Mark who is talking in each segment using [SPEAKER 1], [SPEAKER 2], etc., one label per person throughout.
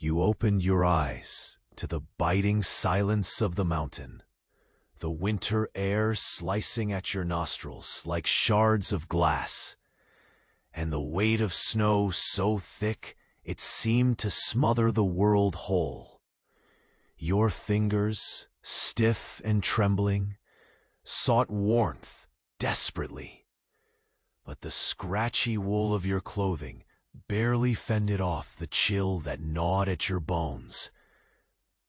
[SPEAKER 1] You opened your eyes to the biting silence of the mountain, the winter air slicing at your nostrils like shards of glass, and the weight of snow so thick it seemed to smother the world whole. Your fingers, stiff and trembling, sought warmth desperately, but the scratchy wool of your clothing barely fended off the chill that gnawed at your bones.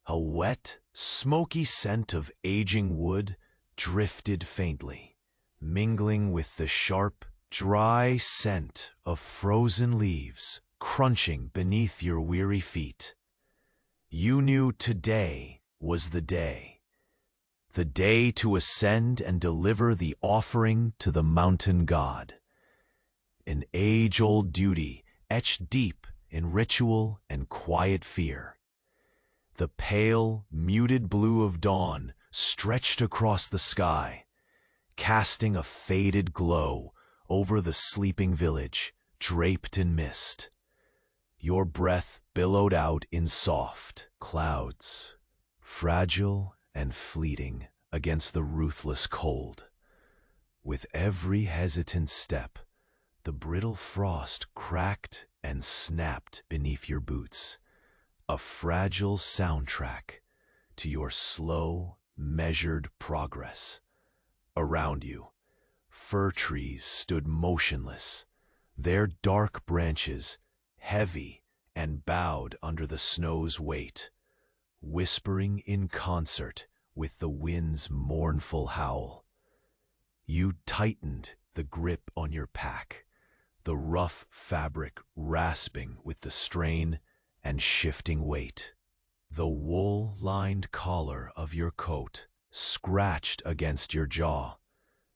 [SPEAKER 1] A wet, smoky scent of aging wood drifted faintly, mingling with the sharp, dry scent of frozen leaves crunching beneath your weary feet. You knew today was the day to ascend and deliver the offering to the mountain god. An age-old duty etched deep in ritual and quiet fear. The pale, muted blue of dawn stretched across the sky, casting a faded glow over the sleeping village, draped in mist. Your breath billowed out in soft clouds, fragile and fleeting against the ruthless cold. With every hesitant step, the brittle frost cracked and snapped beneath your boots, a fragile soundtrack to your slow, measured progress. Around you, fir trees stood motionless, their dark branches heavy and bowed under the snow's weight, whispering in concert with the wind's mournful howl. You tightened the grip on your pack, the rough fabric rasping with the strain and shifting weight. The wool-lined collar of your coat scratched against your jaw,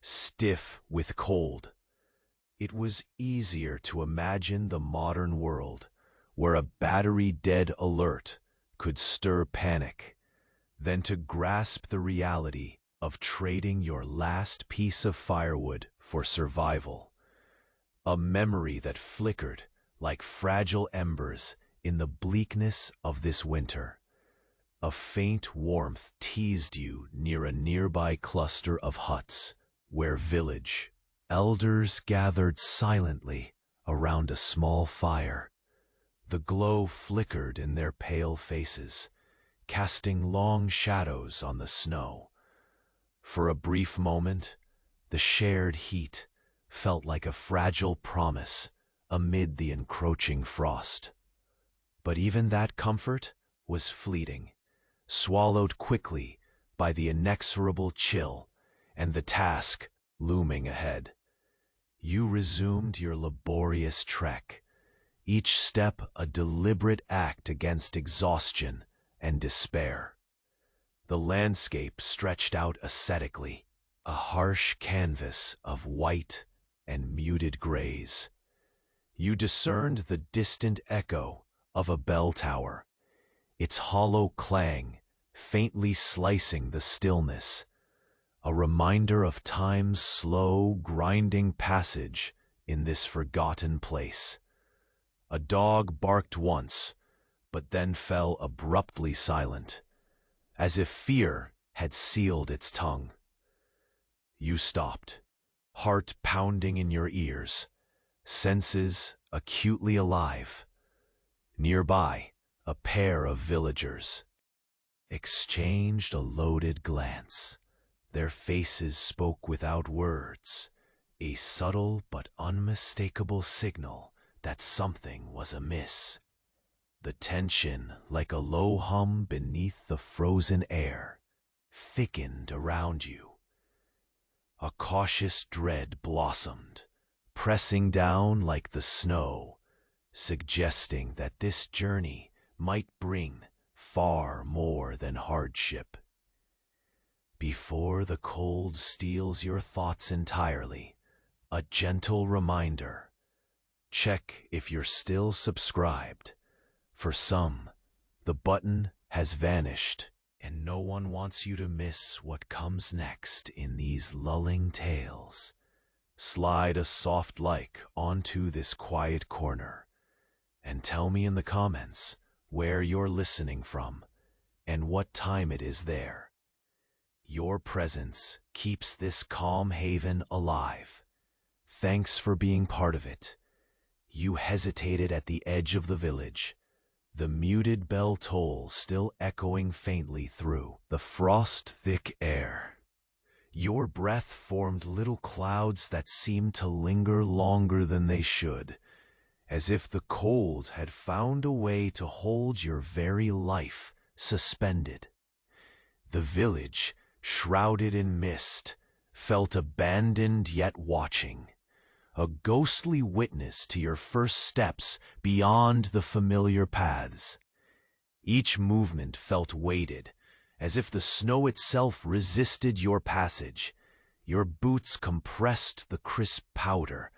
[SPEAKER 1] stiff with cold. It was easier to imagine the modern world where a battery-dead alert could stir panic than to grasp the reality of trading your last piece of firewood for survival. A memory that flickered like fragile embers in the bleakness of this winter. A faint warmth teased you near a nearby cluster of huts where village elders gathered silently around a small fire. The glow flickered in their pale faces, casting long shadows on the snow. For a brief moment, the shared heat felt like a fragile promise amid the encroaching frost. But even that comfort was fleeting, swallowed quickly by the inexorable chill and the task looming ahead. You resumed your laborious trek, each step a deliberate act against exhaustion and despair. The landscape stretched out ascetically, a harsh canvas of white and muted grays. You discerned the distant echo of a bell tower, its hollow clang faintly slicing the stillness, a reminder of time's slow, grinding passage in this forgotten place. A dog barked once, but then fell abruptly silent, as if fear had sealed its tongue. You stopped, heart pounding in your ears, senses acutely alive. Nearby, a pair of villagers exchanged a loaded glance. Their faces spoke without words, a subtle but unmistakable signal that something was amiss. The tension, like a low hum beneath the frozen air, thickened around you. A cautious dread blossomed, pressing down like the snow, suggesting that this journey might bring far more than hardship. Before the cold steals your thoughts entirely, a gentle reminder. Check if you're still subscribed. For some, the button has vanished, and no one wants you to miss what comes next in these lulling tales. Slide a soft like onto this quiet corner, and tell me in the comments where you're listening from, and what time it is there. Your presence keeps this calm haven alive. Thanks for being part of it. You hesitated at the edge of the village, the muted bell toll still echoing faintly through the frost-thick air. Your breath formed little clouds that seemed to linger longer than they should, as if the cold had found a way to hold your very life suspended. The village, shrouded in mist, felt abandoned yet watching, a ghostly witness to your first steps beyond the familiar paths. Each movement felt weighted, as if the snow itself resisted your passage. Your boots compressed the crisp powder,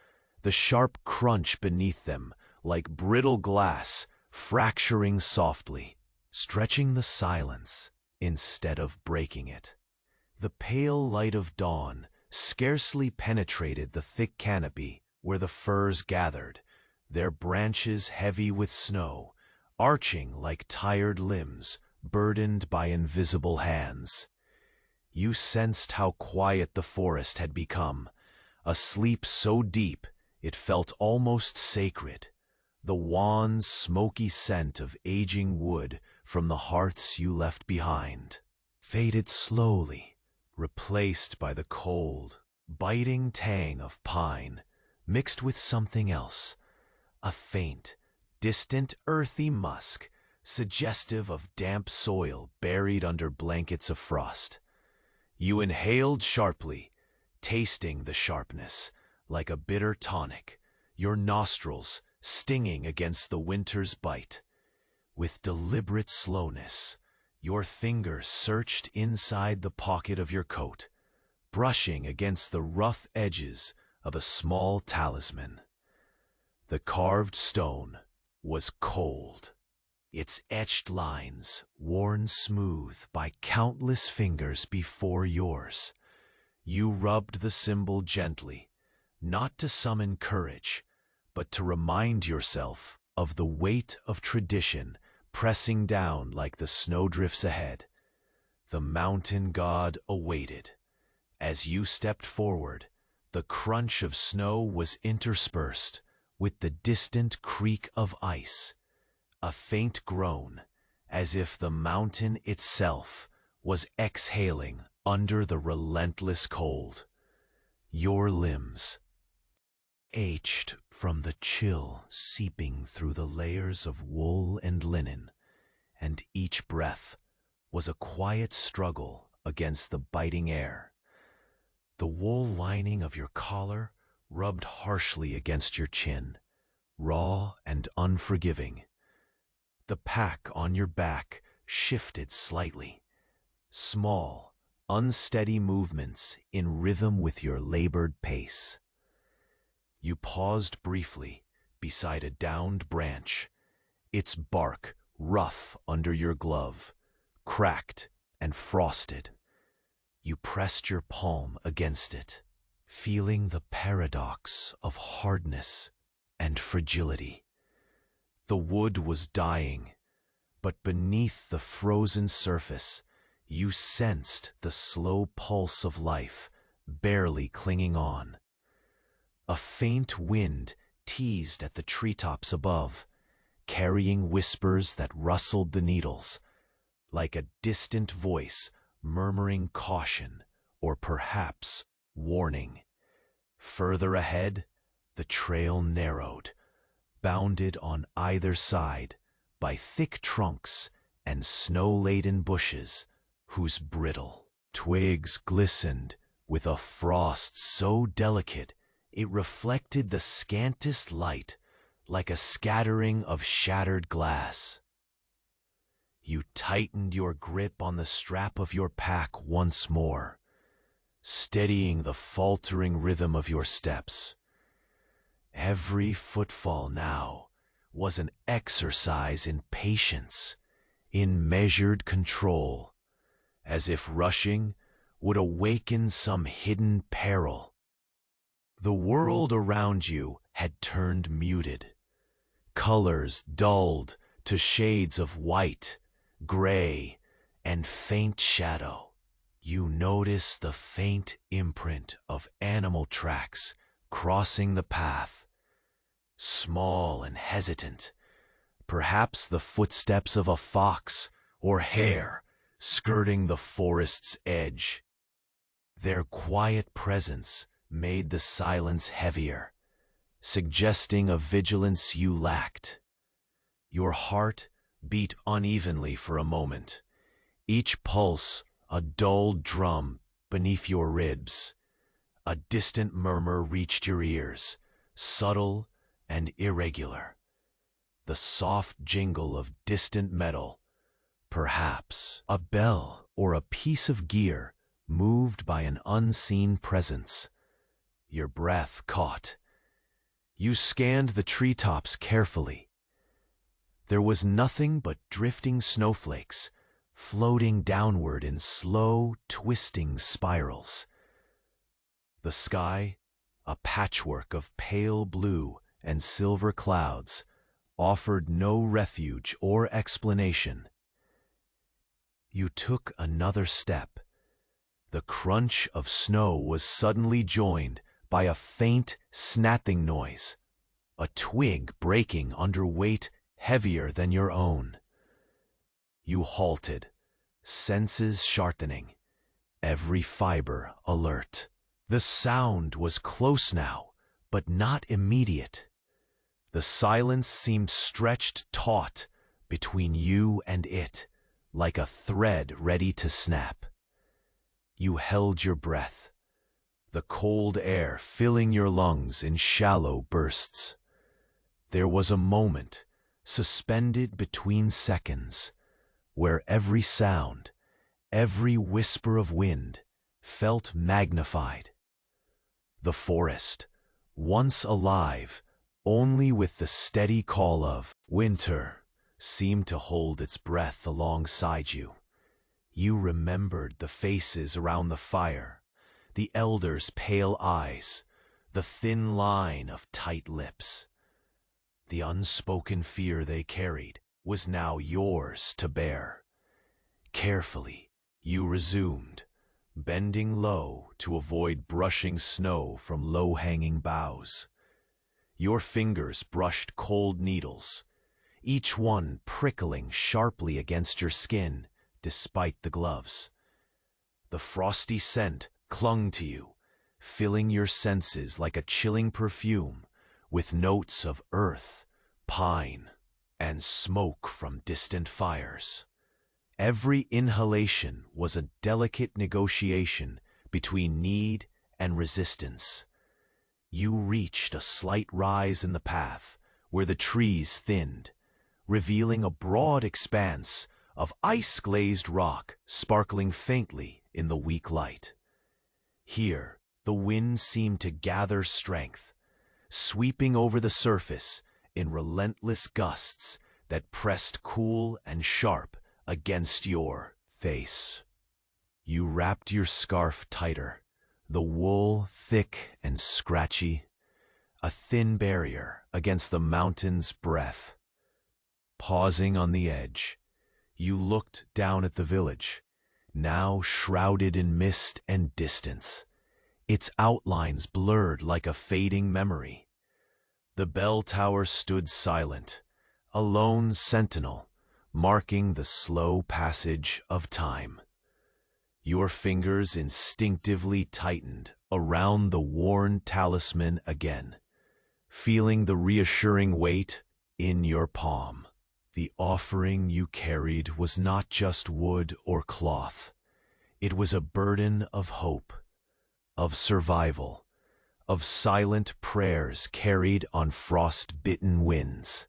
[SPEAKER 1] the sharp crunch beneath them, like brittle glass, fracturing softly, stretching the silence instead of breaking it. The pale light of dawn scarcely penetrated the thick canopy where the firs gathered, their branches heavy with snow, arching like tired limbs burdened by invisible hands. You sensed how quiet the forest had become, a sleep so deep it felt almost sacred, the wan, smoky scent of aging wood from the hearths you left behind faded slowly, replaced by the cold, biting tang of pine, mixed with something else, a faint, distant, earthy musk, suggestive of damp soil buried under blankets of frost. You inhaled sharply, tasting the sharpness, like a bitter tonic, your nostrils stinging against the winter's bite. With deliberate slowness, your fingers searched inside the pocket of your coat, brushing against the rough edges of a small talisman. The carved stone was cold, its etched lines worn smooth by countless fingers before yours. You rubbed the symbol gently, not to summon courage, but to remind yourself of the weight of tradition pressing down like the snowdrifts ahead. The mountain god awaited. As you stepped forward, the crunch of snow was interspersed with the distant creak of ice, a faint groan, as if the mountain itself was exhaling under the relentless cold. Your limbs ached from the chill seeping through the layers of wool and linen, and each breath was a quiet struggle against the biting air. The wool lining of your collar rubbed harshly against your chin, raw and unforgiving. The pack on your back shifted slightly, small, unsteady movements in rhythm with your labored pace. You paused briefly beside a downed branch, its bark rough under your glove, cracked and frosted. You pressed your palm against it, feeling the paradox of hardness and fragility. The wood was dying, but beneath the frozen surface, you sensed the slow pulse of life barely clinging on. A faint wind teased at the treetops above, carrying whispers that rustled the needles, like a distant voice murmuring caution or perhaps warning. Further ahead, the trail narrowed, bounded on either side by thick trunks and snow-laden bushes whose brittle twigs glistened with a frost so delicate it reflected the scantest light like a scattering of shattered glass. You tightened your grip on the strap of your pack once more, steadying the faltering rhythm of your steps. Every footfall now was an exercise in patience, in measured control, as if rushing would awaken some hidden peril. The world around you had turned muted. Colors dulled to shades of white, gray, and faint shadow. You notice the faint imprint of animal tracks crossing the path, small and hesitant, perhaps the footsteps of a fox or hare skirting the forest's edge. Their quiet presence made the silence heavier, suggesting a vigilance you lacked. Your heart beat unevenly for a moment, each pulse a dull drum beneath your ribs. A distant murmur reached your ears, subtle and irregular. The soft jingle of distant metal, perhaps a bell or a piece of gear moved by an unseen presence. Your breath caught. You scanned the treetops carefully. There was nothing but drifting snowflakes, floating downward in slow, twisting spirals. The sky, a patchwork of pale blue and silver clouds, offered no refuge or explanation. You took another step. The crunch of snow was suddenly joined by a faint, snapping noise, a twig breaking under weight heavier than your own. You halted, senses sharpening, every fiber alert. The sound was close now, but not immediate. The silence seemed stretched taut between you and it, like a thread ready to snap. You held your breath, the cold air filling your lungs in shallow bursts. There was a moment, suspended between seconds, where every sound, every whisper of wind, felt magnified. The forest, once alive only with the steady call of winter, seemed to hold its breath alongside you. You remembered the faces around the fire, the elders' pale eyes, the thin line of tight lips. The unspoken fear they carried was now yours to bear. Carefully, you resumed, bending low to avoid brushing snow from low-hanging boughs. Your fingers brushed cold needles, each one prickling sharply against your skin despite the gloves. The frosty scent clung to you, filling your senses like a chilling perfume with notes of earth, pine, and smoke from distant fires. Every inhalation was a delicate negotiation between need and resistance. You reached a slight rise in the path where the trees thinned, revealing a broad expanse of ice-glazed rock sparkling faintly in the weak light. Here, the wind seemed to gather strength, sweeping over the surface in relentless gusts that pressed cool and sharp against your face. You wrapped your scarf tighter, the wool thick and scratchy, a thin barrier against the mountain's breath. Pausing on the edge, you looked down at the village, now shrouded in mist and distance, its outlines blurred like a fading memory. The bell tower stood silent, a lone sentinel, marking the slow passage of time. Your fingers instinctively tightened around the worn talisman again, feeling the reassuring weight in your palm. The offering you carried was not just wood or cloth. It was a burden of hope, of survival, of silent prayers carried on frost-bitten winds.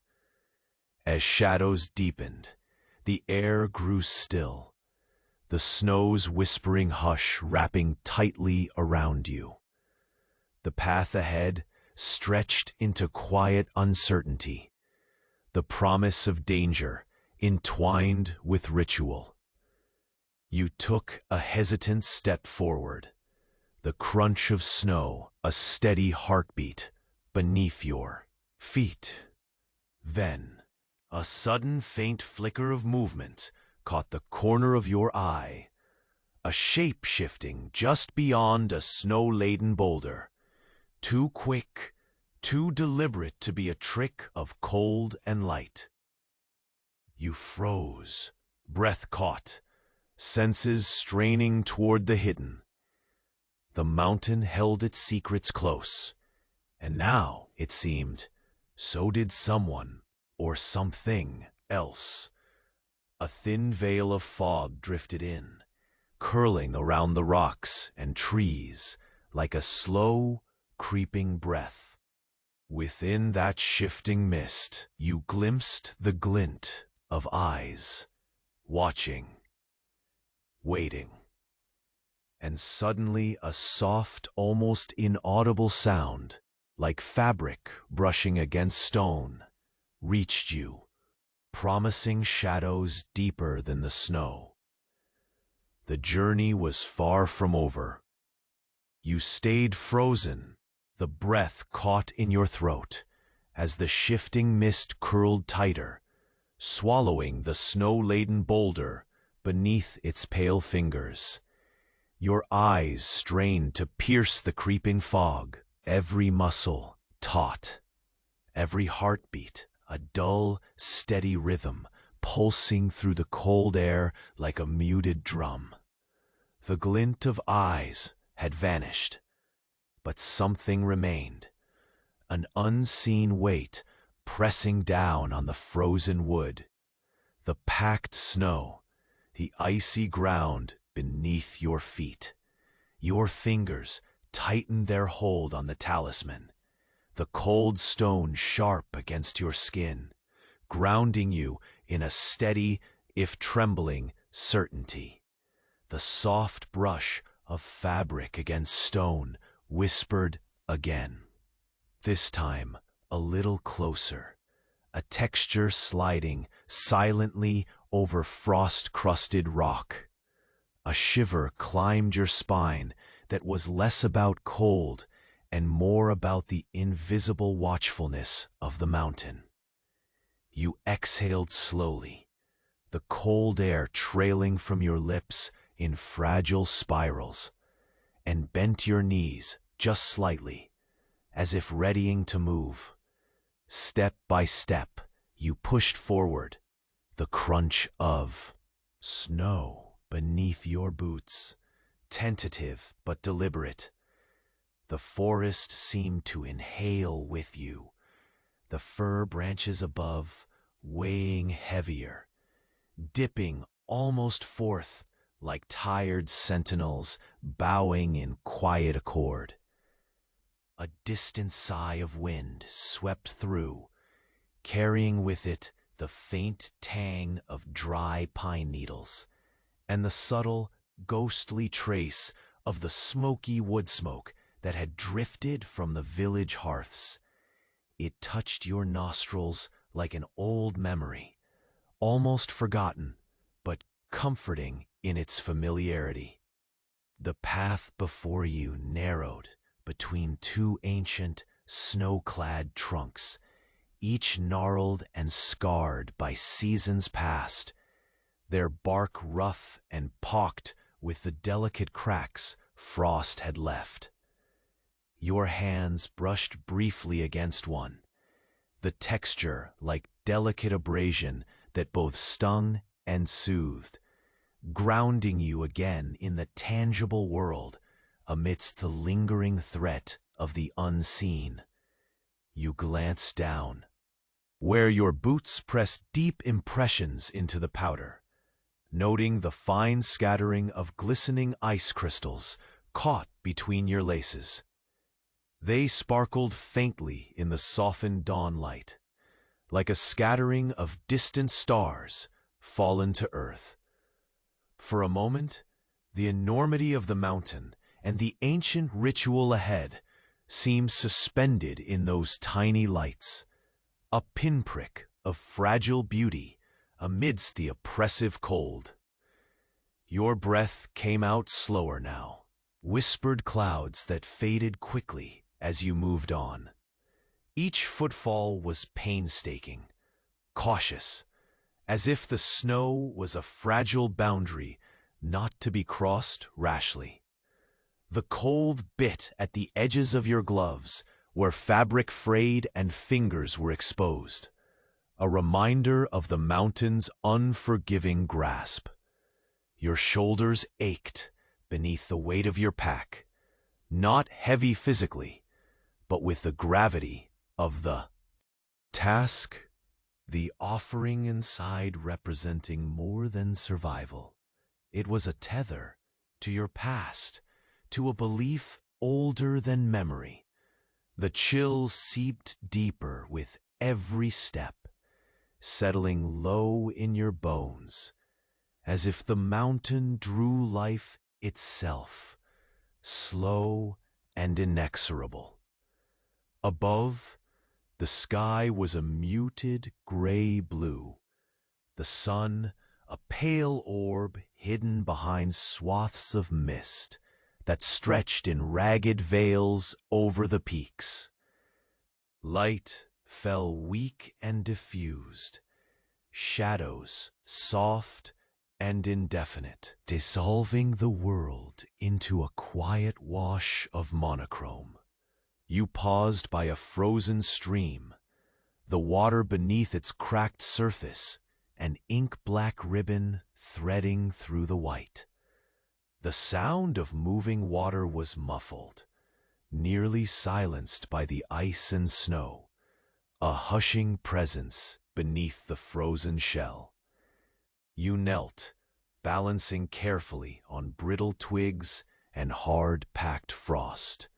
[SPEAKER 1] As shadows deepened, the air grew still, the snow's whispering hush wrapping tightly around you. The path ahead stretched into quiet uncertainty, the promise of danger entwined with ritual. You took a hesitant step forward, the crunch of snow a steady heartbeat beneath your feet. Then, A sudden faint flicker of movement caught the corner of your eye, a shape shifting just beyond a snow-laden boulder, too quick, too deliberate to be a trick of cold and light. You froze, breath caught, senses straining toward the hidden. The mountain held its secrets close, and now, it seemed, so did someone or something else. A thin veil of fog drifted in, curling around the rocks and trees like a slow, creeping breath. Within that shifting mist, you glimpsed the glint of eyes, watching, waiting. And suddenly a soft, almost inaudible sound, like fabric brushing against stone, reached you, promising shadows deeper than the snow. The journey was far from over. You stayed frozen, the breath caught in your throat, as the shifting mist curled tighter, swallowing the snow-laden boulder beneath its pale fingers. Your eyes strained to pierce the creeping fog, every muscle taut, every heartbeat a dull, steady rhythm pulsing through the cold air like a muted drum. The glint of eyes had vanished, but something remained, an unseen weight pressing down on the frozen wood, the packed snow, the icy ground beneath your feet. Your fingers tightened their hold on the talisman, the cold stone sharp against your skin, grounding you in a steady, if trembling, certainty. The soft brush of fabric against stone whispered again. This time, a little closer, a texture sliding silently over frost-crusted rock. A shiver climbed your spine that was less about cold and more about the invisible watchfulness of the mountain. You exhaled slowly, the cold air trailing from your lips in fragile spirals, and bent your knees just slightly, as if readying to move. Step by step, you pushed forward, the crunch of snow beneath your boots, tentative but deliberate. The forest seemed to inhale with you, the fir branches above weighing heavier, dipping almost forth like tired sentinels bowing in quiet accord. A distant sigh of wind swept through, carrying with it the faint tang of dry pine needles, and the subtle, ghostly trace of the smoky wood smoke that had drifted from the village hearths. It touched your nostrils like an old memory, almost forgotten, but comforting in its familiarity. The path before you narrowed between two ancient, snow-clad trunks, each gnarled and scarred by seasons past, their bark rough and pocked with the delicate cracks frost had left. Your hands brushed briefly against one, the texture like delicate abrasion that both stung and soothed, grounding you again in the tangible world amidst the lingering threat of the unseen. You glanced down, where your boots pressed deep impressions into the powder, noting the fine scattering of glistening ice crystals caught between your laces. They sparkled faintly in the softened dawn light, like a scattering of distant stars fallen to earth. For a moment, the enormity of the mountain and the ancient ritual ahead seemed suspended in those tiny lights, a pinprick of fragile beauty amidst the oppressive cold. Your breath came out slower now, whispered clouds that faded quickly as you moved on. Each footfall was painstaking, cautious, as if the snow was a fragile boundary not to be crossed rashly. The cold bit at the edges of your gloves, where fabric frayed and fingers were exposed, a reminder of the mountain's unforgiving grasp. Your shoulders ached beneath the weight of your pack, not heavy physically, but with the gravity of the task, the offering inside representing more than survival. It was a tether to your past, to a belief older than memory. The chill seeped deeper with every step, settling low in your bones, as if the mountain drew life itself, slow and inexorable. Above, the sky was a muted gray blue, the sun a pale orb hidden behind swaths of mist that stretched in ragged veils over the peaks. Light fell weak and diffused, shadows soft and indefinite, dissolving the world into a quiet wash of monochrome. You paused by a frozen stream, the water beneath its cracked surface, an ink-black ribbon threading through the white. The sound of moving water was muffled, nearly silenced by the ice and snow, a hushing presence beneath the frozen shell. You knelt, balancing carefully on brittle twigs and hard-packed frost.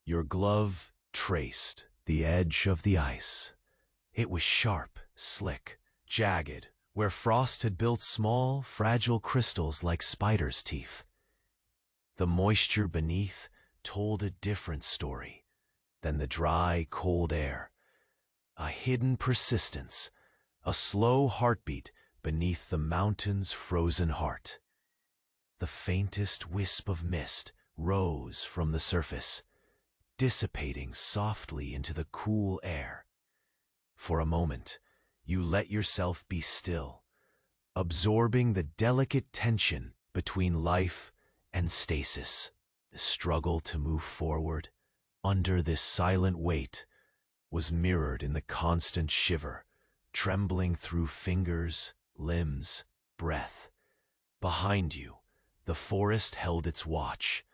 [SPEAKER 1] Your glove traced the edge of the ice. It was sharp, slick, jagged, where frost had built small, fragile crystals like spiders' teeth. The moisture beneath told a different story than the dry, cold air. A hidden persistence, a slow heartbeat beneath the mountain's frozen heart. The faintest wisp of mist rose from the surface, dissipating softly into the cool air. For a moment, you let yourself be still, absorbing the delicate tension between life and stasis. The struggle to move forward under this silent weight was mirrored in the constant shiver, trembling through fingers, limbs, breath. Behind you, the forest held its watch,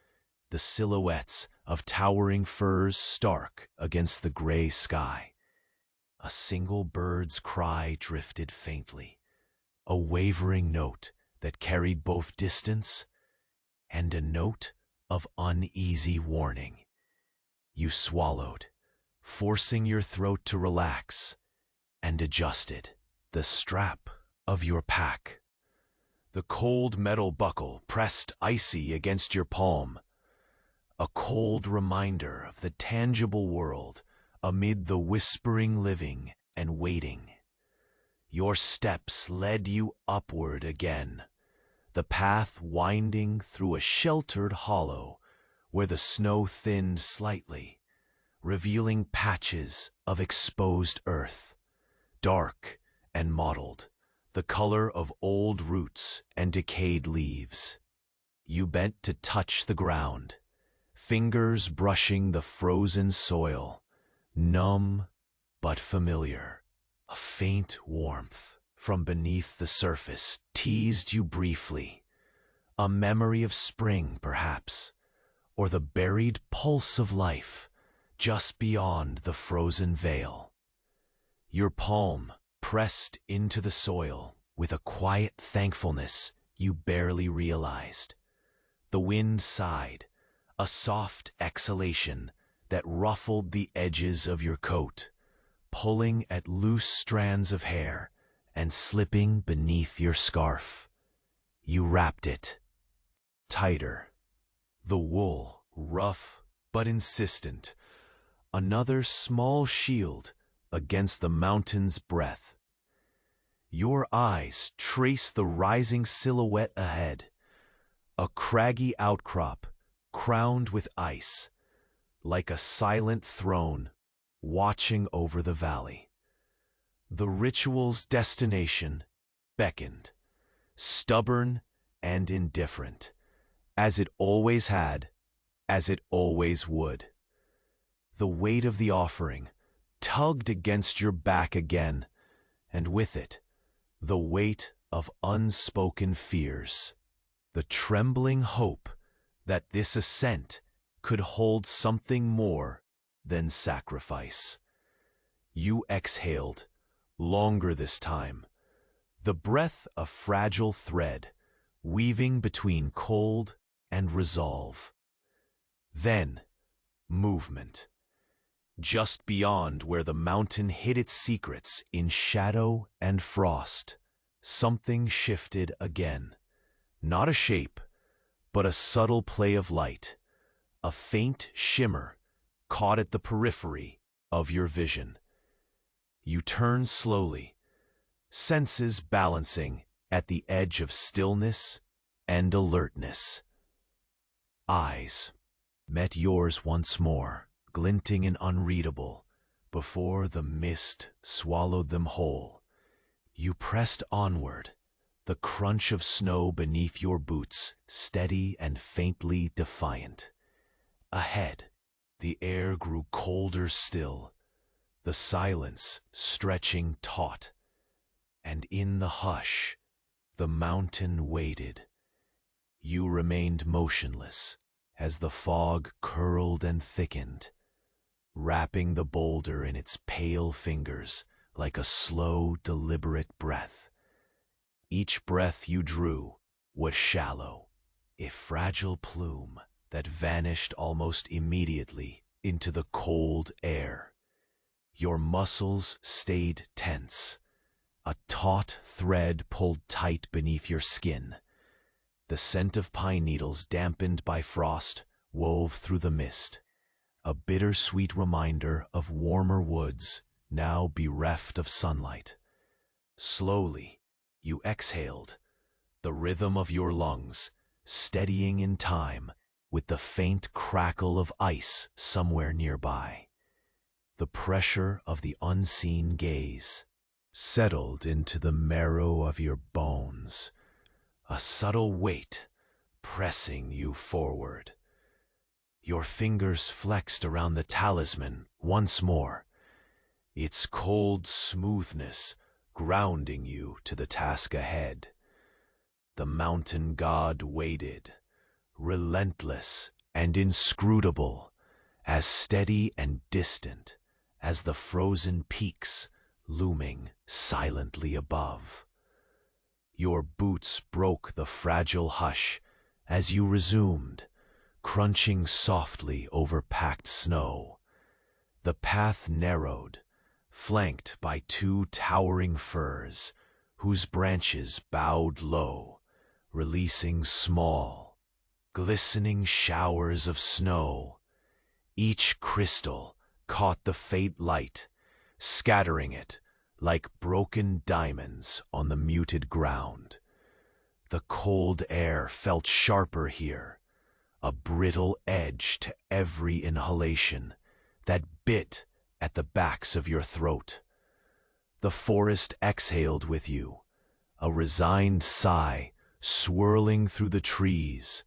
[SPEAKER 1] the silhouettes of towering firs stark against the gray sky. A single bird's cry drifted faintly, a wavering note that carried both distance and a note of uneasy warning. You swallowed, forcing your throat to relax, and adjusted the strap of your pack. The cold metal buckle pressed icy against your palm, a cold reminder of the tangible world amid the whispering living and waiting. Your steps led you upward again, the path winding through a sheltered hollow where the snow thinned slightly, revealing patches of exposed earth, dark and mottled, the color of old roots and decayed leaves. You bent to touch the ground, fingers brushing the frozen soil, numb but familiar. A faint warmth from beneath the surface teased you briefly, a memory of spring, perhaps, or the buried pulse of life just beyond the frozen veil. Your palm pressed into the soil with a quiet thankfulness you barely realized. The wind sighed, a soft exhalation that ruffled the edges of your coat, pulling at loose strands of hair and slipping beneath your scarf. You wrapped it tighter, the wool rough but insistent, another small shield against the mountain's breath. Your eyes traced the rising silhouette ahead, a craggy outcrop crowned with ice, like a silent throne watching over the valley. The ritual's destination beckoned, stubborn and indifferent, as it always had, as it always would. The weight of the offering tugged against your back again, and with it, the weight of unspoken fears, the trembling hope that this ascent could hold something more than sacrifice. You exhaled, longer this time, the breath a fragile thread, weaving between cold and resolve. Then, movement. Just beyond where the mountain hid its secrets in shadow and frost, something shifted again. Not a shape, but a subtle play of light, a faint shimmer caught at the periphery of your vision. You turn slowly, senses balancing at the edge of stillness and alertness. Eyes met yours once more, glinting and unreadable, before the mist swallowed them whole. You pressed onward, the crunch of snow beneath your boots steady and faintly defiant. Ahead, the air grew colder still, the silence stretching taut, and in the hush, the mountain waited. You remained motionless as the fog curled and thickened, wrapping the boulder in its pale fingers like a slow, deliberate breath. Each breath you drew was shallow, a fragile plume that vanished almost immediately into the cold air. Your muscles stayed tense, a taut thread pulled tight beneath your skin. The scent of pine needles dampened by frost wove through the mist, a bittersweet reminder of warmer woods now bereft of sunlight. Slowly, you exhaled, the rhythm of your lungs steadying in time with the faint crackle of ice somewhere nearby. The pressure of the unseen gaze settled into the marrow of your bones, a subtle weight pressing you forward. Your fingers flexed around the talisman once more, its cold smoothness grounding you to the task ahead. The mountain god waited, relentless and inscrutable, as steady and distant as the frozen peaks looming silently above. Your boots broke the fragile hush as you resumed, crunching softly over packed snow. The path narrowed, flanked by two towering firs, whose branches bowed low, releasing small, glistening showers of snow. Each crystal caught the faint light, scattering it like broken diamonds on the muted ground. The cold air felt sharper here, a brittle edge to every inhalation that bit at the backs of your throat. The forest exhaled with you, a resigned sigh swirling through the trees,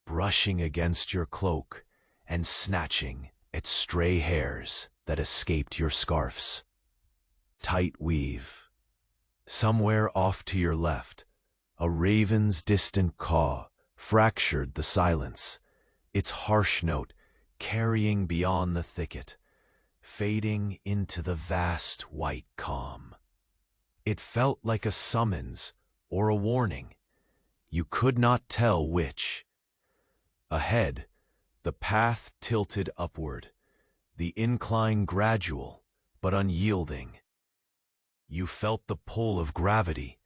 [SPEAKER 1] brushing against your cloak and snatching at stray hairs that escaped your scarfs. Tight weave. Somewhere off to your left, a raven's distant caw fractured the silence, its harsh note carrying beyond the thicket, fading into the vast white calm. It felt like a summons or a warning. You could not tell which. Ahead, the path tilted upward, the incline gradual but unyielding. You felt the pull of gravity,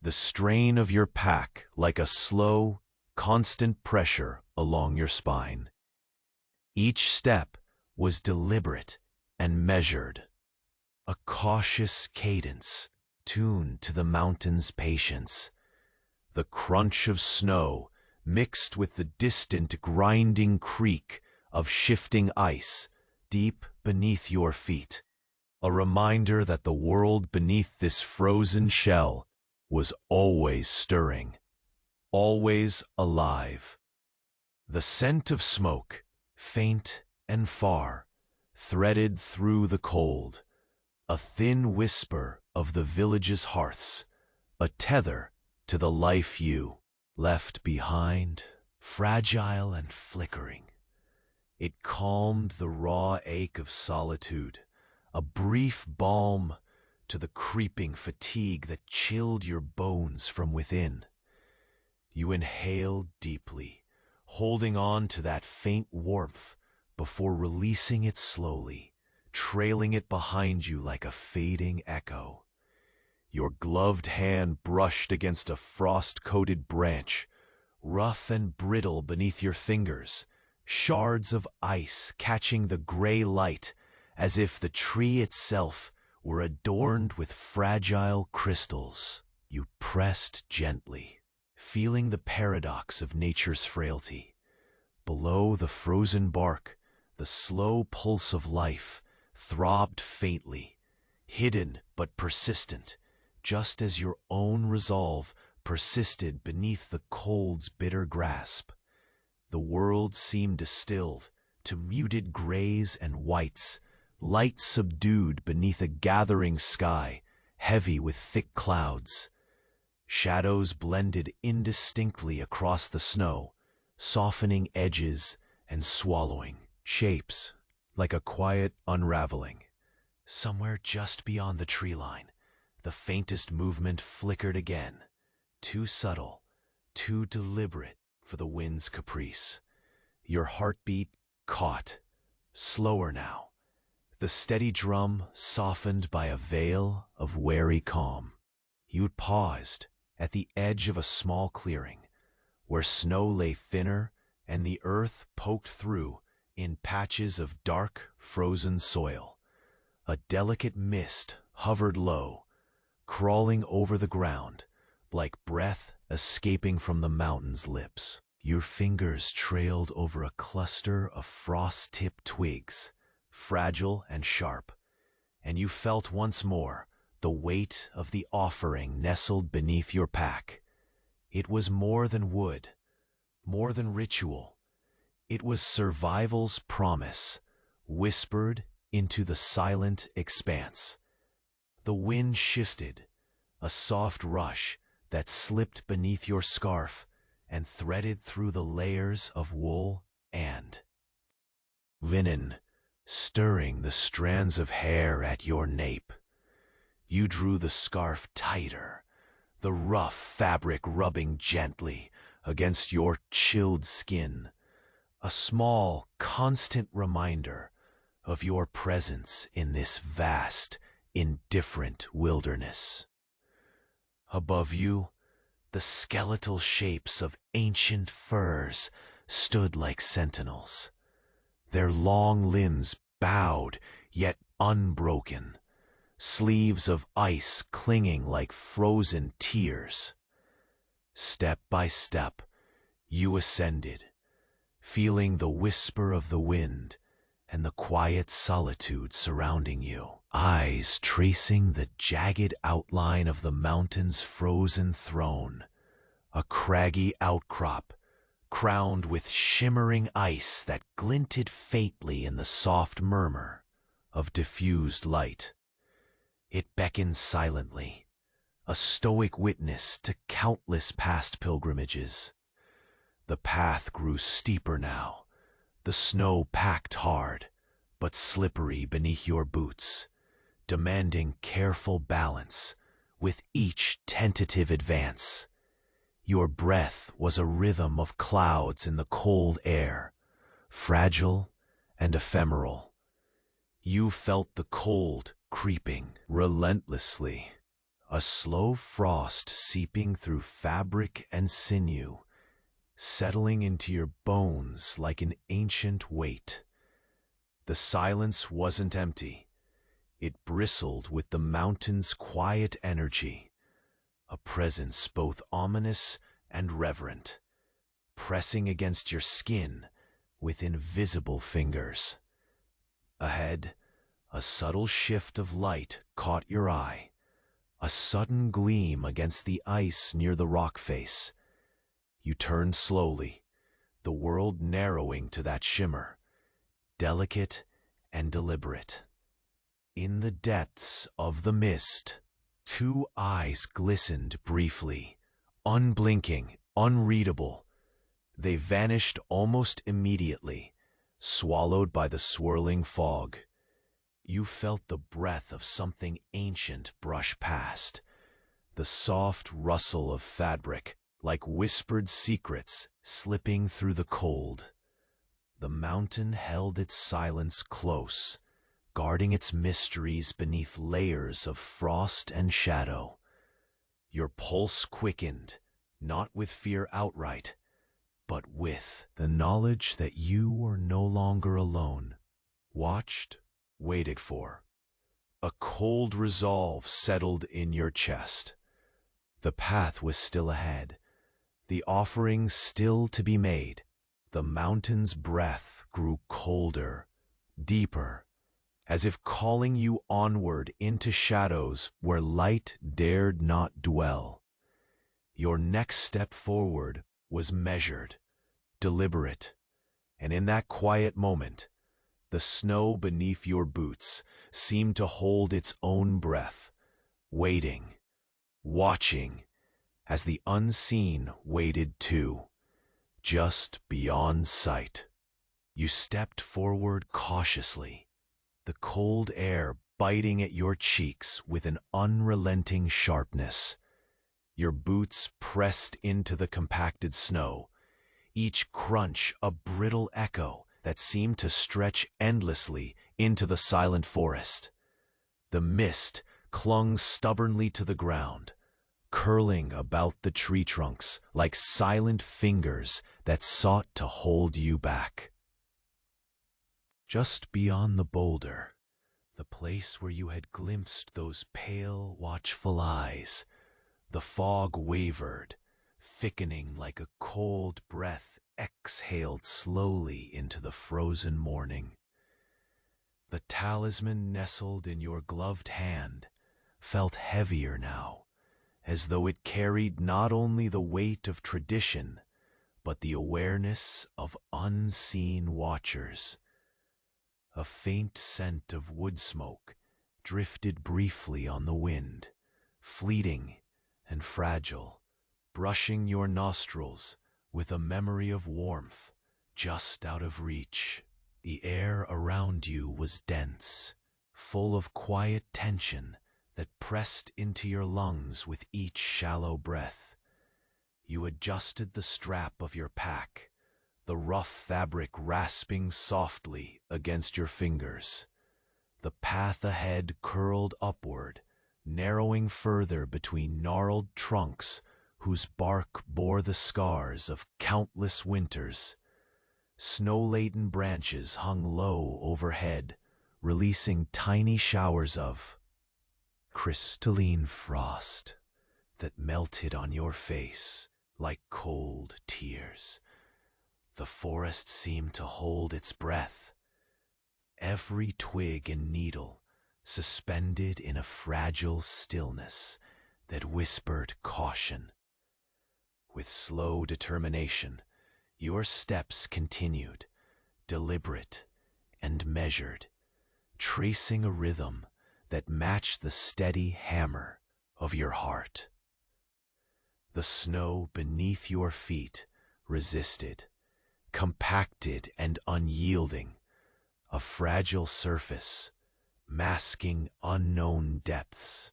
[SPEAKER 1] the strain of your pack like a slow, constant pressure along your spine. Each step was deliberate and measured, a cautious cadence tuned to the mountain's patience. The crunch of snow mixed with the distant grinding creak of shifting ice deep beneath your feet, a reminder that the world beneath this frozen shell was always stirring, always alive. The scent of smoke, faint and far, threaded through the cold, a thin whisper of the village's hearths, a tether to the life you left behind, fragile and flickering. It calmed the raw ache of solitude, a brief balm to the creeping fatigue that chilled your bones from within. You inhaled deeply, holding on to that faint warmth before releasing it slowly, trailing it behind you like a fading echo. Your gloved hand brushed against a frost-coated branch, rough and brittle beneath your fingers, shards of ice catching the gray light as if the tree itself were adorned with fragile crystals. You pressed gently, feeling the paradox of nature's frailty. Below the frozen bark, the slow pulse of life throbbed faintly, hidden but persistent, just as your own resolve persisted beneath the cold's bitter grasp. The world seemed distilled to muted grays and whites, light subdued beneath a gathering sky, heavy with thick clouds. Shadows blended indistinctly across the snow, softening edges and swallowing shapes, like a quiet unraveling. Somewhere just beyond the tree line, the faintest movement flickered again, too subtle, too deliberate for the wind's caprice. Your heartbeat caught, slower now, the steady drum softened by a veil of wary calm. You'd paused at the edge of a small clearing, where snow lay thinner and the earth poked through in patches of dark, frozen soil. A delicate mist hovered low, crawling over the ground, like breath escaping from the mountain's lips. Your fingers trailed over a cluster of frost-tipped twigs, fragile and sharp, and you felt once more the weight of the offering nestled beneath your pack. It was more than wood, more than ritual. It was survival's promise, whispered into the silent expanse. The wind shifted, a soft rush that slipped beneath your scarf and threaded through the layers of wool and linen, stirring the strands of hair at your nape. You drew the scarf tighter, the rough fabric rubbing gently against your chilled skin, a small, constant reminder of your presence in this vast, indifferent wilderness. Above you, the skeletal shapes of ancient firs stood like sentinels, their long limbs bowed yet unbroken, sleeves of ice clinging like frozen tears. Step by step, you ascended, feeling the whisper of the wind and the quiet solitude surrounding you, eyes tracing the jagged outline of the mountain's frozen throne, a craggy outcrop crowned with shimmering ice that glinted faintly in the soft murmur of diffused light. It beckoned silently, a stoic witness to countless past pilgrimages. The path grew steeper now, the snow packed hard, but slippery beneath your boots, demanding careful balance with each tentative advance. Your breath was a rhythm of clouds in the cold air, fragile and ephemeral. You felt the cold creeping relentlessly, a slow frost seeping through fabric and sinew, settling into your bones like an ancient weight. The silence wasn't empty. It bristled with the mountain's quiet energy, a presence both ominous and reverent, pressing against your skin with invisible fingers. Ahead, A subtle shift of light caught your eye, a sudden gleam against the ice near the rock face. You turned slowly, the world narrowing to that shimmer, delicate and deliberate. In the depths of the mist, two eyes glistened briefly, unblinking, unreadable. They vanished almost immediately, swallowed by the swirling fog. You felt the breath of something ancient brush past, the soft rustle of fabric, like whispered secrets slipping through the cold. The mountain held its silence close, guarding its mysteries beneath layers of frost and shadow. Your pulse quickened, not with fear outright, but with the knowledge that you were no longer alone. Watched, waited for. A cold resolve settled in your chest. The path was still ahead, the offering still to be made. The mountain's breath grew colder, deeper, as if calling you onward into shadows where light dared not dwell. Your next step forward was measured, deliberate, and in that quiet moment, the snow beneath your boots seemed to hold its own breath, waiting, watching, as the unseen waited too, just beyond sight. You stepped forward cautiously, the cold air biting at your cheeks with an unrelenting sharpness. Your boots pressed into the compacted snow, each crunch a brittle echo that seemed to stretch endlessly into the silent forest. The mist clung stubbornly to the ground, curling about the tree trunks like silent fingers that sought to hold you back. Just beyond the boulder, the place where you had glimpsed those pale, watchful eyes, the fog wavered, thickening like a cold breath exhaled slowly into the frozen morning. The talisman nestled in your gloved hand felt heavier now, as though it carried not only the weight of tradition, but the awareness of unseen watchers. A faint scent of wood smoke drifted briefly on the wind, fleeting and fragile, brushing your nostrils with a memory of warmth just out of reach. The air around you was dense, full of quiet tension that pressed into your lungs with each shallow breath. You adjusted the strap of your pack, the rough fabric rasping softly against your fingers. The path ahead curled upward, narrowing further between gnarled trunks whose bark bore the scars of countless winters. Snow-laden branches hung low overhead, releasing tiny showers of crystalline frost that melted on your face like cold tears. The forest seemed to hold its breath, every twig and needle suspended in a fragile stillness that whispered caution. With slow determination, your steps continued, deliberate and measured, tracing a rhythm that matched the steady hammer of your heart. The snow beneath your feet resisted, compacted and unyielding, a fragile surface, masking unknown depths.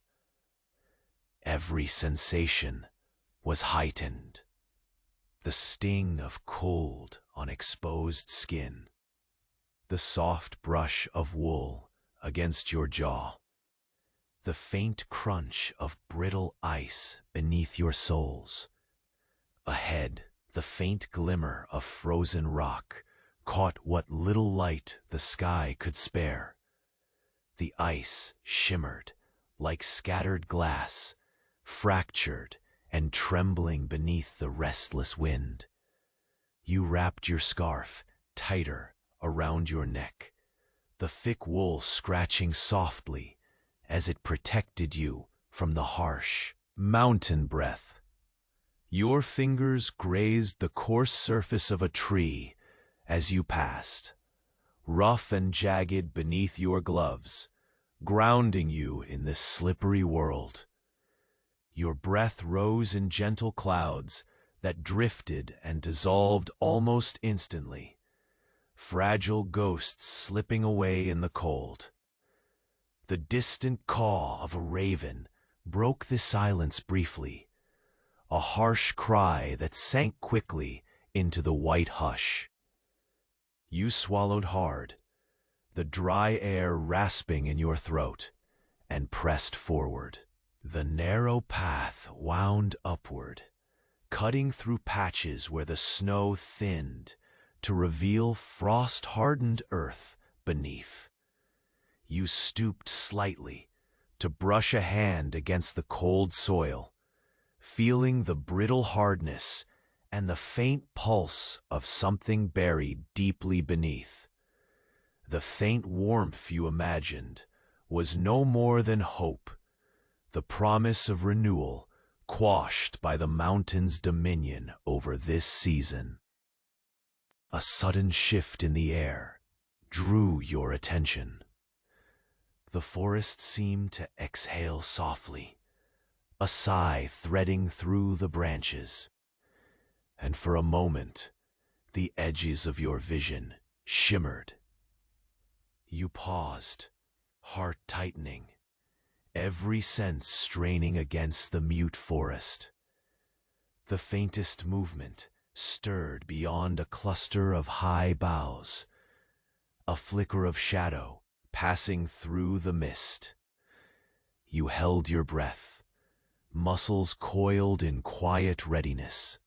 [SPEAKER 1] Every sensation was heightened. The sting of cold on exposed skin, the soft brush of wool against your jaw, the faint crunch of brittle ice beneath your soles. Ahead, the faint glimmer of frozen rock caught what little light the sky could spare. The ice shimmered like scattered glass, fractured and trembling beneath the restless wind. You wrapped your scarf tighter around your neck, the thick wool scratching softly as it protected you from the harsh mountain breath. Your fingers grazed the coarse surface of a tree as you passed, rough and jagged beneath your gloves, grounding you in this slippery world. Your breath rose in gentle clouds that drifted and dissolved almost instantly, fragile ghosts slipping away in the cold. The distant caw of a raven broke the silence briefly, a harsh cry that sank quickly into the white hush. You swallowed hard, the dry air rasping in your throat, and pressed forward. The narrow path wound upward, cutting through patches where the snow thinned to reveal frost-hardened earth beneath. You stooped slightly to brush a hand against the cold soil, feeling the brittle hardness and the faint pulse of something buried deeply beneath. The faint warmth you imagined was no more than hope, the promise of renewal quashed by the mountain's dominion over this season. A sudden shift in the air drew your attention. The forest seemed to exhale softly, a sigh threading through the branches. And for a moment, the edges of your vision shimmered. You paused, heart tightening, every sense straining against the mute forest. The faintest movement stirred beyond a cluster of high boughs, a flicker of shadow passing through the mist. You held your breath, muscles coiled in quiet readiness.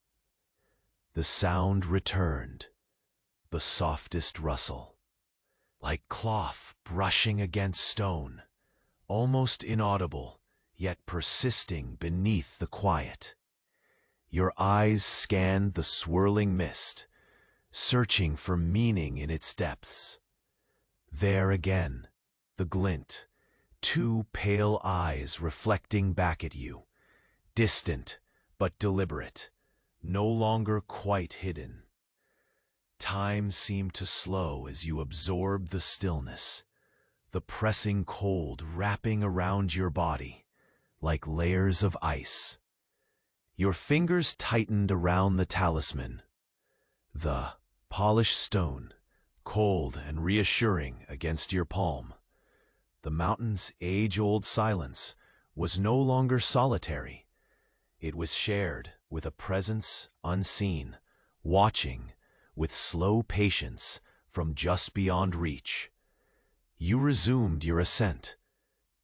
[SPEAKER 1] The sound returned, the softest rustle, like cloth brushing against stone, almost inaudible, yet persisting beneath the quiet. Your eyes scanned the swirling mist, searching for meaning in its depths. There again, the glint, two pale eyes reflecting back at you, distant but deliberate, no longer quite hidden. Time seemed to slow as you absorbed the stillness, the pressing cold wrapping around your body like layers of ice. Your fingers tightened around the talisman, the polished stone, cold and reassuring against your palm. The mountain's age-old silence was no longer solitary. It was shared with a presence unseen, watching with slow patience from just beyond reach. You resumed your ascent,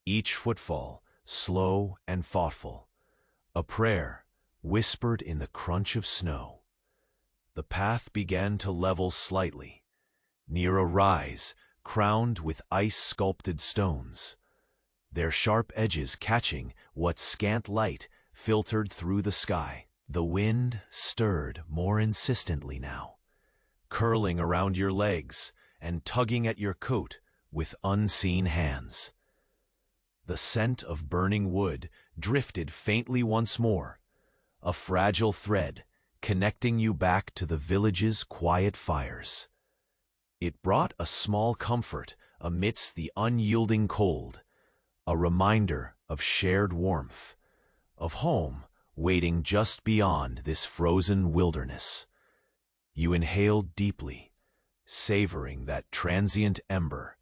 [SPEAKER 1] each footfall slow and thoughtful, a prayer whispered in the crunch of snow. The path began to level slightly, near a rise crowned with ice-sculpted stones, their sharp edges catching what scant light filtered through the sky. The wind stirred more insistently now, curling around your legs and tugging at your coat with unseen hands. The scent of burning wood drifted faintly once more, a fragile thread connecting you back to the village's quiet fires. It brought a small comfort amidst the unyielding cold, a reminder of shared warmth, of home waiting just beyond this frozen wilderness. You inhaled deeply, savoring that transient ember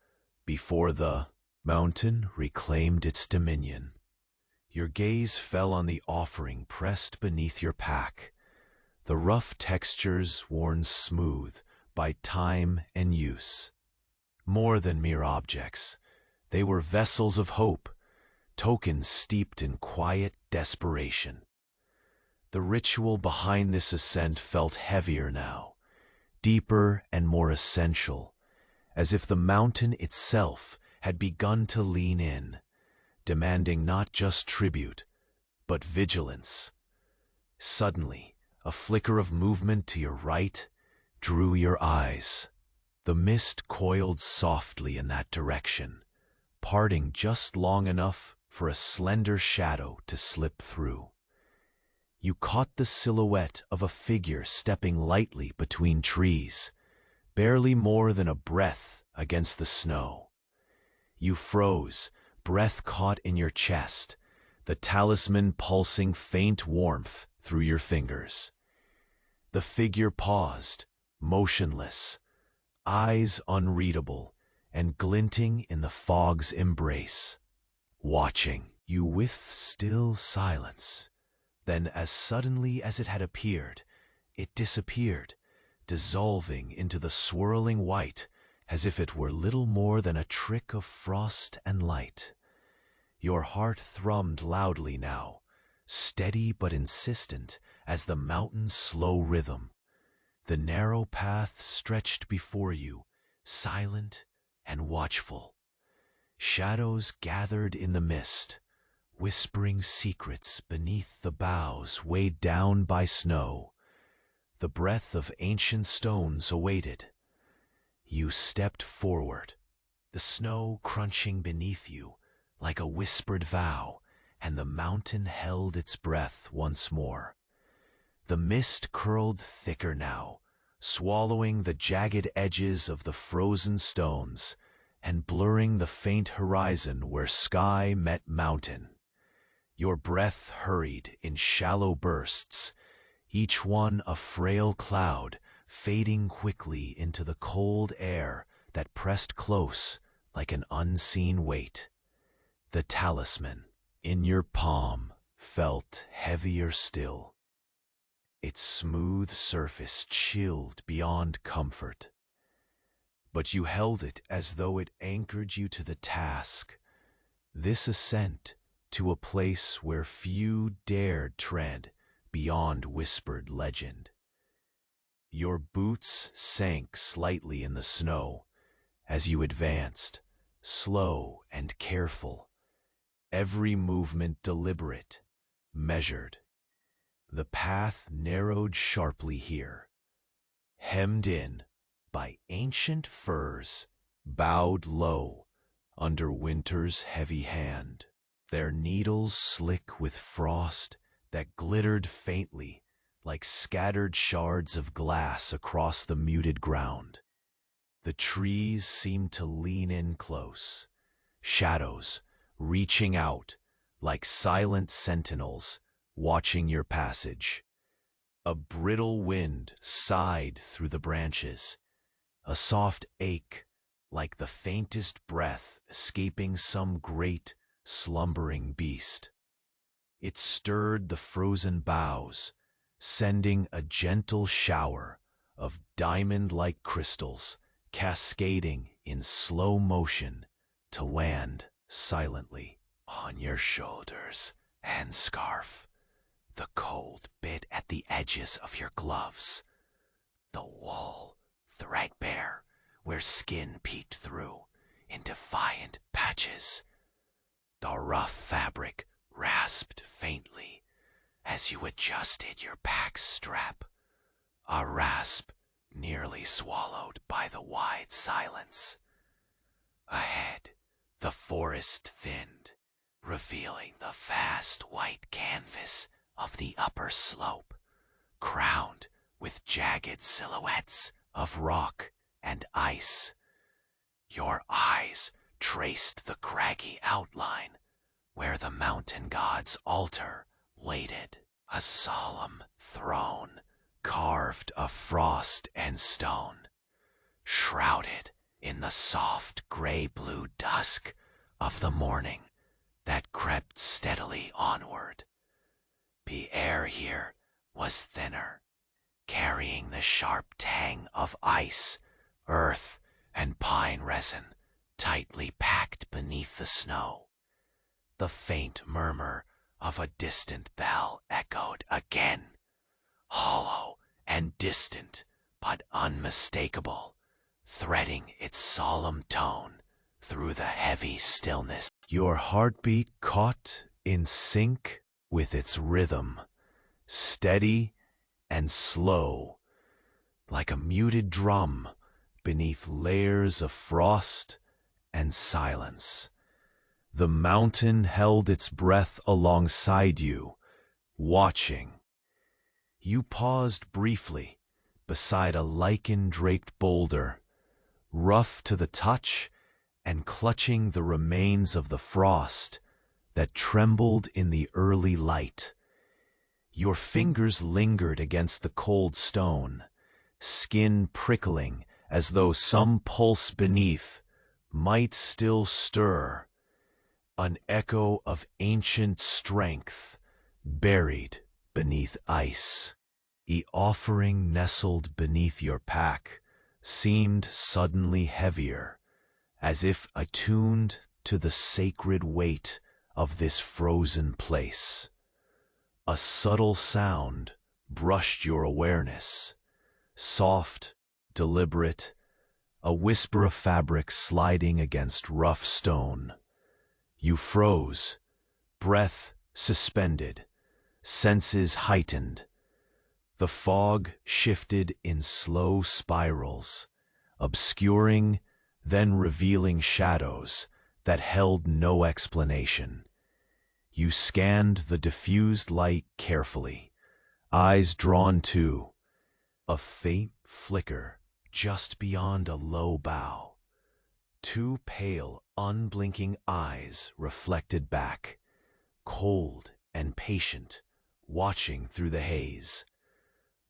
[SPEAKER 1] before the mountain reclaimed its dominion. Your gaze fell on the offering pressed beneath your pack, the rough textures worn smooth by time and use. More than mere objects, they were vessels of hope, tokens steeped in quiet desperation. The ritual behind this ascent felt heavier now, deeper and more essential, as if the mountain itself had begun to lean in, demanding not just tribute, but vigilance. Suddenly, a flicker of movement to your right drew your eyes. The mist coiled softly in that direction, parting just long enough for a slender shadow to slip through. You caught the silhouette of a figure stepping lightly between trees, barely more than a breath against the snow. You froze, breath caught in your chest, the talisman pulsing faint warmth through your fingers. The figure paused, motionless, eyes unreadable and glinting in the fog's embrace, watching you with still silence. Then, as suddenly as it had appeared, it disappeared, dissolving into the swirling white as if it were little more than a trick of frost and light. Your heart thrummed loudly now, steady but insistent as the mountain's slow rhythm. The narrow path stretched before you, silent and watchful. Shadows gathered in the mist, whispering secrets beneath the boughs weighed down by snow. The breath of ancient stones awaited. You stepped forward, the snow crunching beneath you like a whispered vow, and the mountain held its breath once more. The mist curled thicker now, swallowing the jagged edges of the frozen stones and blurring the faint horizon where sky met mountain. Your breath hurried in shallow bursts, each one a frail cloud fading quickly into the cold air that pressed close like an unseen weight. The talisman in your palm felt heavier still, its smooth surface chilled beyond comfort. But you held it as though it anchored you to the task, this ascent to a place where few dared tread beyond whispered legend. Your boots sank slightly in the snow as you advanced, slow and careful, every movement deliberate, measured. The path narrowed sharply here, hemmed in by ancient firs, bowed low under winter's heavy hand, their needles slick with frost that glittered faintly like scattered shards of glass across the muted ground. The trees seemed to lean in close, shadows reaching out like silent sentinels watching your passage. A brittle wind sighed through the branches, a soft ache like the faintest breath escaping some great, slumbering beast. It stirred the frozen boughs, sending a gentle shower of diamond-like crystals cascading in slow motion to land silently on your shoulders and scarf. The cold bit at the edges of your gloves, the wool threadbare where skin peeked through in defiant patches. The rough fabric rasped faintly as you adjusted your pack strap, a rasp nearly swallowed by the wide silence. Ahead, the forest thinned, revealing the vast white canvas of the upper slope, crowned with jagged silhouettes of rock and ice. Your eyes traced the craggy outline where the mountain god's altar waited, a solemn throne carved of frost and stone, shrouded in the soft gray-blue dusk of the morning that crept steadily onward. The air here was thinner, carrying the sharp tang of ice, earth, and pine resin tightly packed beneath the snow. The faint murmur of a distant bell echoed again, hollow and distant but unmistakable, threading its solemn tone through the heavy stillness. Your heartbeat caught in sync with its rhythm, steady and slow, like a muted drum beneath layers of frost and silence. The mountain held its breath alongside you, watching. You paused briefly beside a lichen-draped boulder, rough to the touch and clutching the remains of the frost that trembled in the early light. Your fingers lingered against the cold stone, skin prickling as though some pulse beneath might still stir, an echo of ancient strength buried beneath ice. The offering nestled beneath your pack seemed suddenly heavier, as if attuned to the sacred weight of this frozen place. A subtle sound brushed your awareness, soft, deliberate, a whisper of fabric sliding against rough stone. You froze, breath suspended, senses heightened. The fog shifted in slow spirals, obscuring, then revealing shadows that held no explanation. You scanned the diffused light carefully, eyes drawn to a faint flicker just beyond a low bough. Two pale, unblinking eyes reflected back, cold and patient, watching through the haze.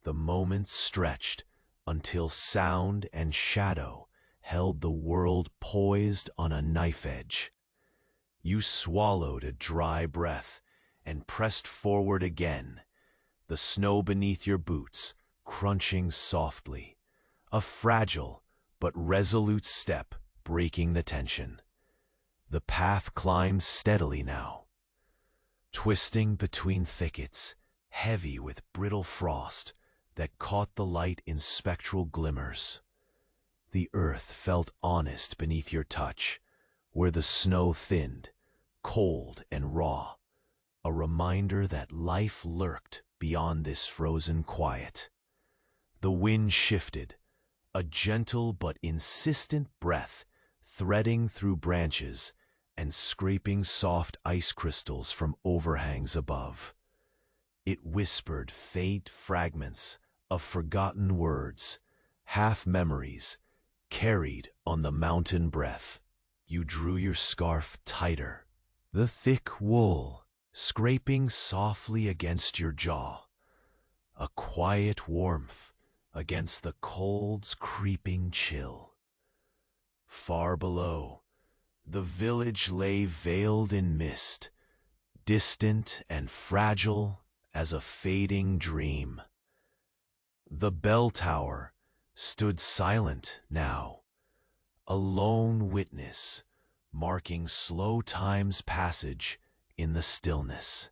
[SPEAKER 1] The moment stretched until sound and shadow held the world poised on a knife edge. You swallowed a dry breath and pressed forward again, the snow beneath your boots crunching softly, a fragile but resolute step breaking the tension. The path climbed steadily now, twisting between thickets, heavy with brittle frost that caught the light in spectral glimmers. The earth felt honest beneath your touch, where the snow thinned, cold and raw, a reminder that life lurked beyond this frozen quiet. The wind shifted, a gentle but insistent breath threading through branches and scraping soft ice crystals from overhangs above. It whispered faint fragments of forgotten words, half memories, carried on the mountain breath. You drew your scarf tighter, the thick wool scraping softly against your jaw, a quiet warmth against the cold's creeping chill. Far below, the village lay veiled in mist, distant and fragile as a fading dream. The bell tower stood silent now, a lone witness marking slow time's passage in the stillness.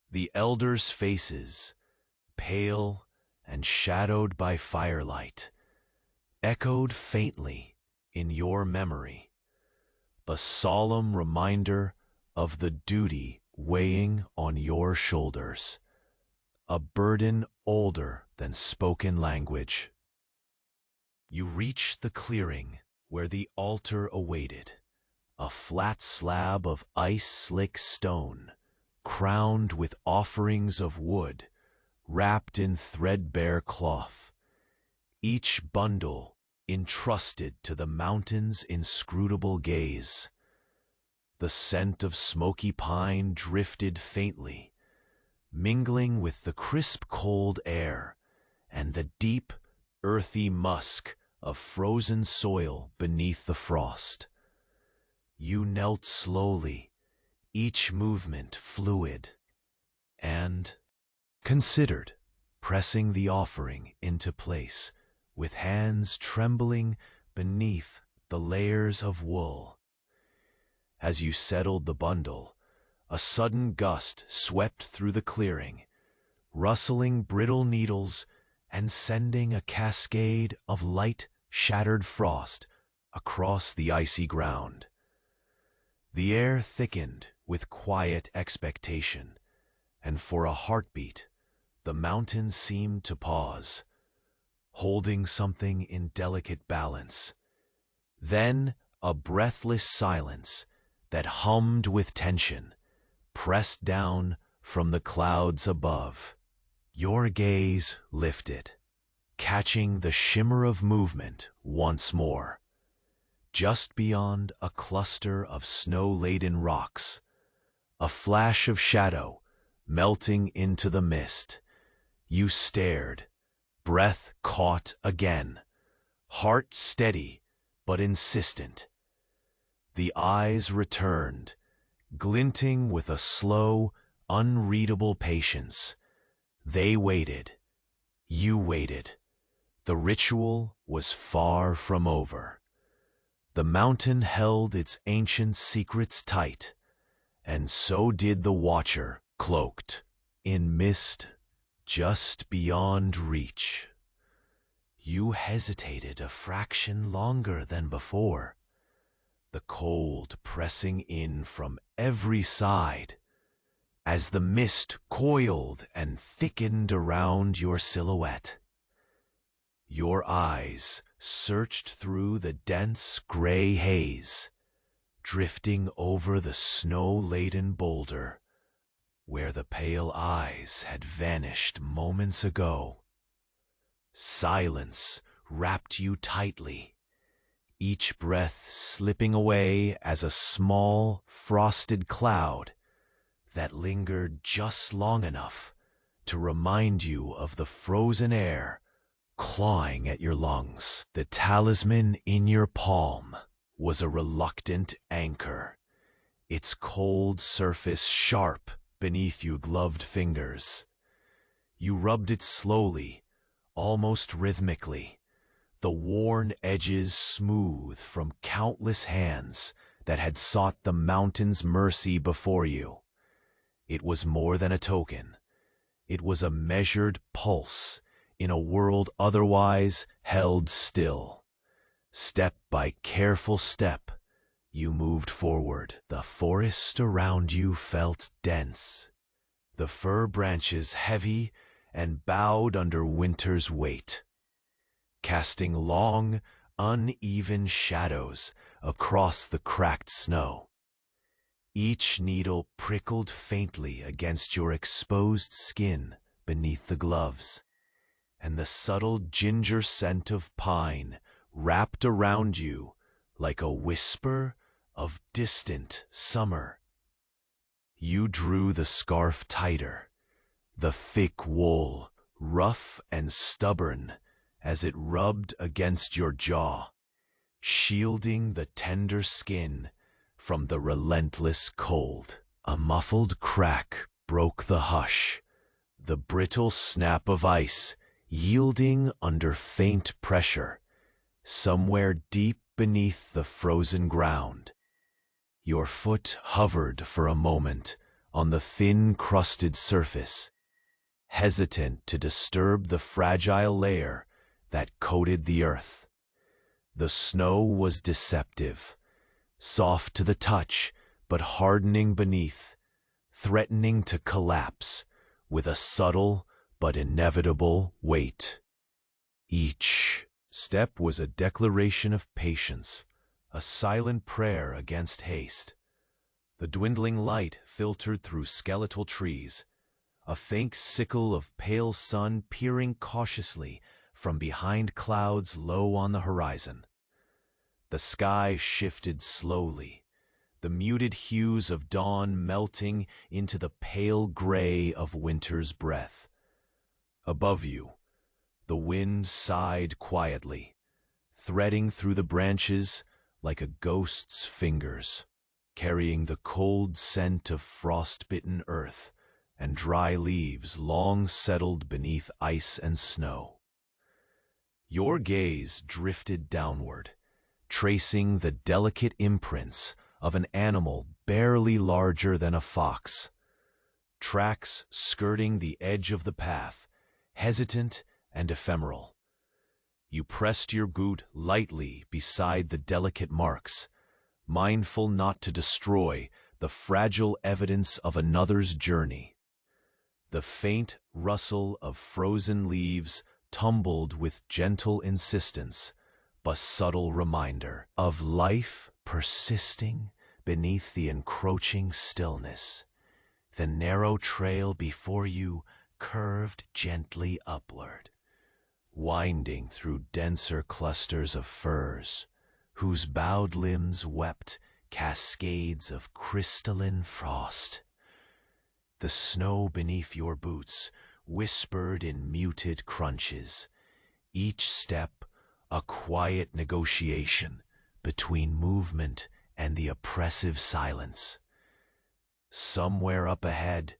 [SPEAKER 1] The elders' faces, pale and shadowed by firelight, echoed faintly in your memory, a solemn reminder of the duty weighing on your shoulders, a burden older than spoken language. You reached the clearing where the altar awaited, a flat slab of ice-slick stone, crowned with offerings of wood, wrapped in threadbare cloth, each bundle entrusted to the mountain's inscrutable gaze. The scent of smoky pine drifted faintly, mingling with the crisp cold air and the deep, earthy musk of frozen soil beneath the frost. You knelt slowly, each movement fluid, and considered pressing the offering into place with hands trembling beneath the layers of wool. As you settled the bundle, a sudden gust swept through the clearing, rustling brittle needles and sending a cascade of light, shattered frost across the icy ground. The air thickened with quiet expectation, and for a heartbeat, the mountain seemed to pause, holding something in delicate balance. Then a breathless silence that hummed with tension pressed down from the clouds above. Your gaze lifted, catching the shimmer of movement once more. Just beyond a cluster of snow-laden rocks, a flash of shadow melting into the mist. You stared, breath caught again, heart steady but insistent. The eyes returned, glinting with a slow, unreadable patience. They waited. You waited. The ritual was far from over. The mountain held its ancient secrets tight, and so did the watcher, cloaked in mist just beyond reach. You hesitated a fraction longer than before, the cold pressing in from every side as the mist coiled and thickened around your silhouette. Your eyes searched through the dense gray haze, drifting over the snow-laden boulder where the pale eyes had vanished moments ago. Silence wrapped you tightly, each breath slipping away as a small, frosted cloud that lingered just long enough to remind you of the frozen air clawing at your lungs. The talisman in your palm was a reluctant anchor, its cold surface sharp beneath your gloved fingers. You rubbed it slowly, almost rhythmically, the worn edges smooth from countless hands that had sought the mountain's mercy before you. It was more than a token. It was a measured pulse in a world otherwise held still. Step by careful step, you moved forward. The forest around you felt dense, the fir branches heavy and bowed under winter's weight, casting long, uneven shadows across the cracked snow. Each needle prickled faintly against your exposed skin beneath the gloves, and the subtle ginger scent of pine wrapped around you like a whisper of distant summer. You drew the scarf tighter, the thick wool rough and stubborn as it rubbed against your jaw, shielding the tender skin from the relentless cold. A muffled crack broke the hush, the brittle snap of ice yielding under faint pressure, somewhere deep beneath the frozen ground. Your foot hovered for a moment on the thin-crusted surface, hesitant to disturb the fragile layer that coated the earth. The snow was deceptive, soft to the touch but hardening beneath, threatening to collapse with a subtle but inevitable weight. Each step was a declaration of patience, a silent prayer against haste. The dwindling light filtered through skeletal trees, a faint sickle of pale sun peering cautiously from behind clouds low on the horizon. The sky shifted slowly, the muted hues of dawn melting into the pale gray of winter's breath. Above you, the wind sighed quietly, threading through the branches like a ghost's fingers, carrying the cold scent of frost-bitten earth and dry leaves long settled beneath ice and snow. Your gaze drifted downward, tracing the delicate imprints of an animal barely larger than a fox. Tracks skirting the edge of the path, hesitant and ephemeral. You pressed your boot lightly beside the delicate marks, mindful not to destroy the fragile evidence of another's journey. The faint rustle of frozen leaves tumbled with gentle insistence, but subtle reminder of life persisting beneath the encroaching stillness. The narrow trail before you curved gently upward, winding through denser clusters of firs, whose bowed limbs wept cascades of crystalline frost. The snow beneath your boots whispered in muted crunches, each step a quiet negotiation between movement and the oppressive silence. Somewhere up ahead,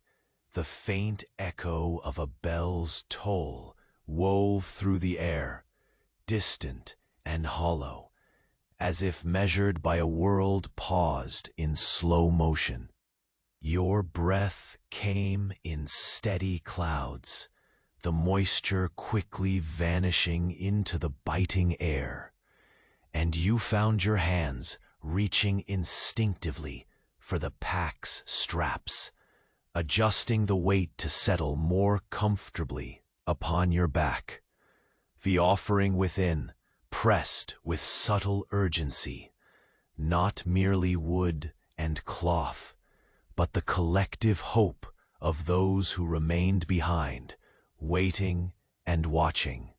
[SPEAKER 1] the faint echo of a bell's toll wove through the air, distant and hollow, as if measured by a world paused in slow motion. Your breath came in steady clouds, the moisture quickly vanishing into the biting air, and you found your hands reaching instinctively for the pack's straps, adjusting the weight to settle more comfortably upon your back. The offering within pressed with subtle urgency, not merely wood and cloth, but the collective hope of those who remained behind, waiting and watching.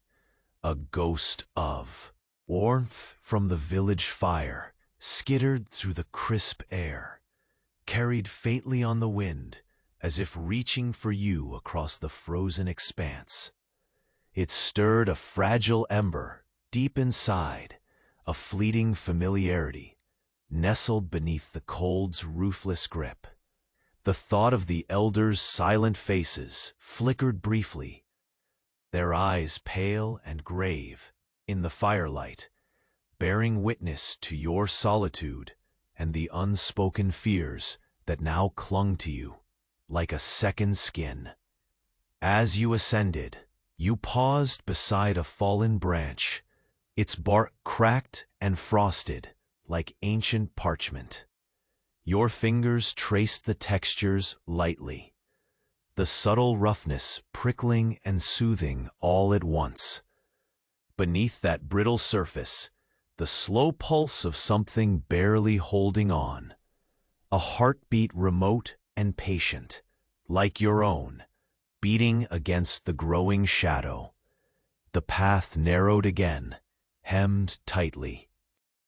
[SPEAKER 1] A ghost of warmth from the village fire skittered through the crisp air, carried faintly on the wind, as if reaching for you across the frozen expanse. It stirred a fragile ember deep inside, a fleeting familiarity, nestled beneath the cold's ruthless grip. The thought of the elders' silent faces flickered briefly, their eyes pale and grave in the firelight, bearing witness to your solitude and the unspoken fears that now clung to you like a second skin. As you ascended, you paused beside a fallen branch, its bark cracked and frosted like ancient parchment. Your fingers traced the textures lightly, the subtle roughness prickling and soothing all at once. Beneath that brittle surface, the slow pulse of something barely holding on, a heartbeat remote and patient, like your own, beating against the growing shadow. The path narrowed again, hemmed tightly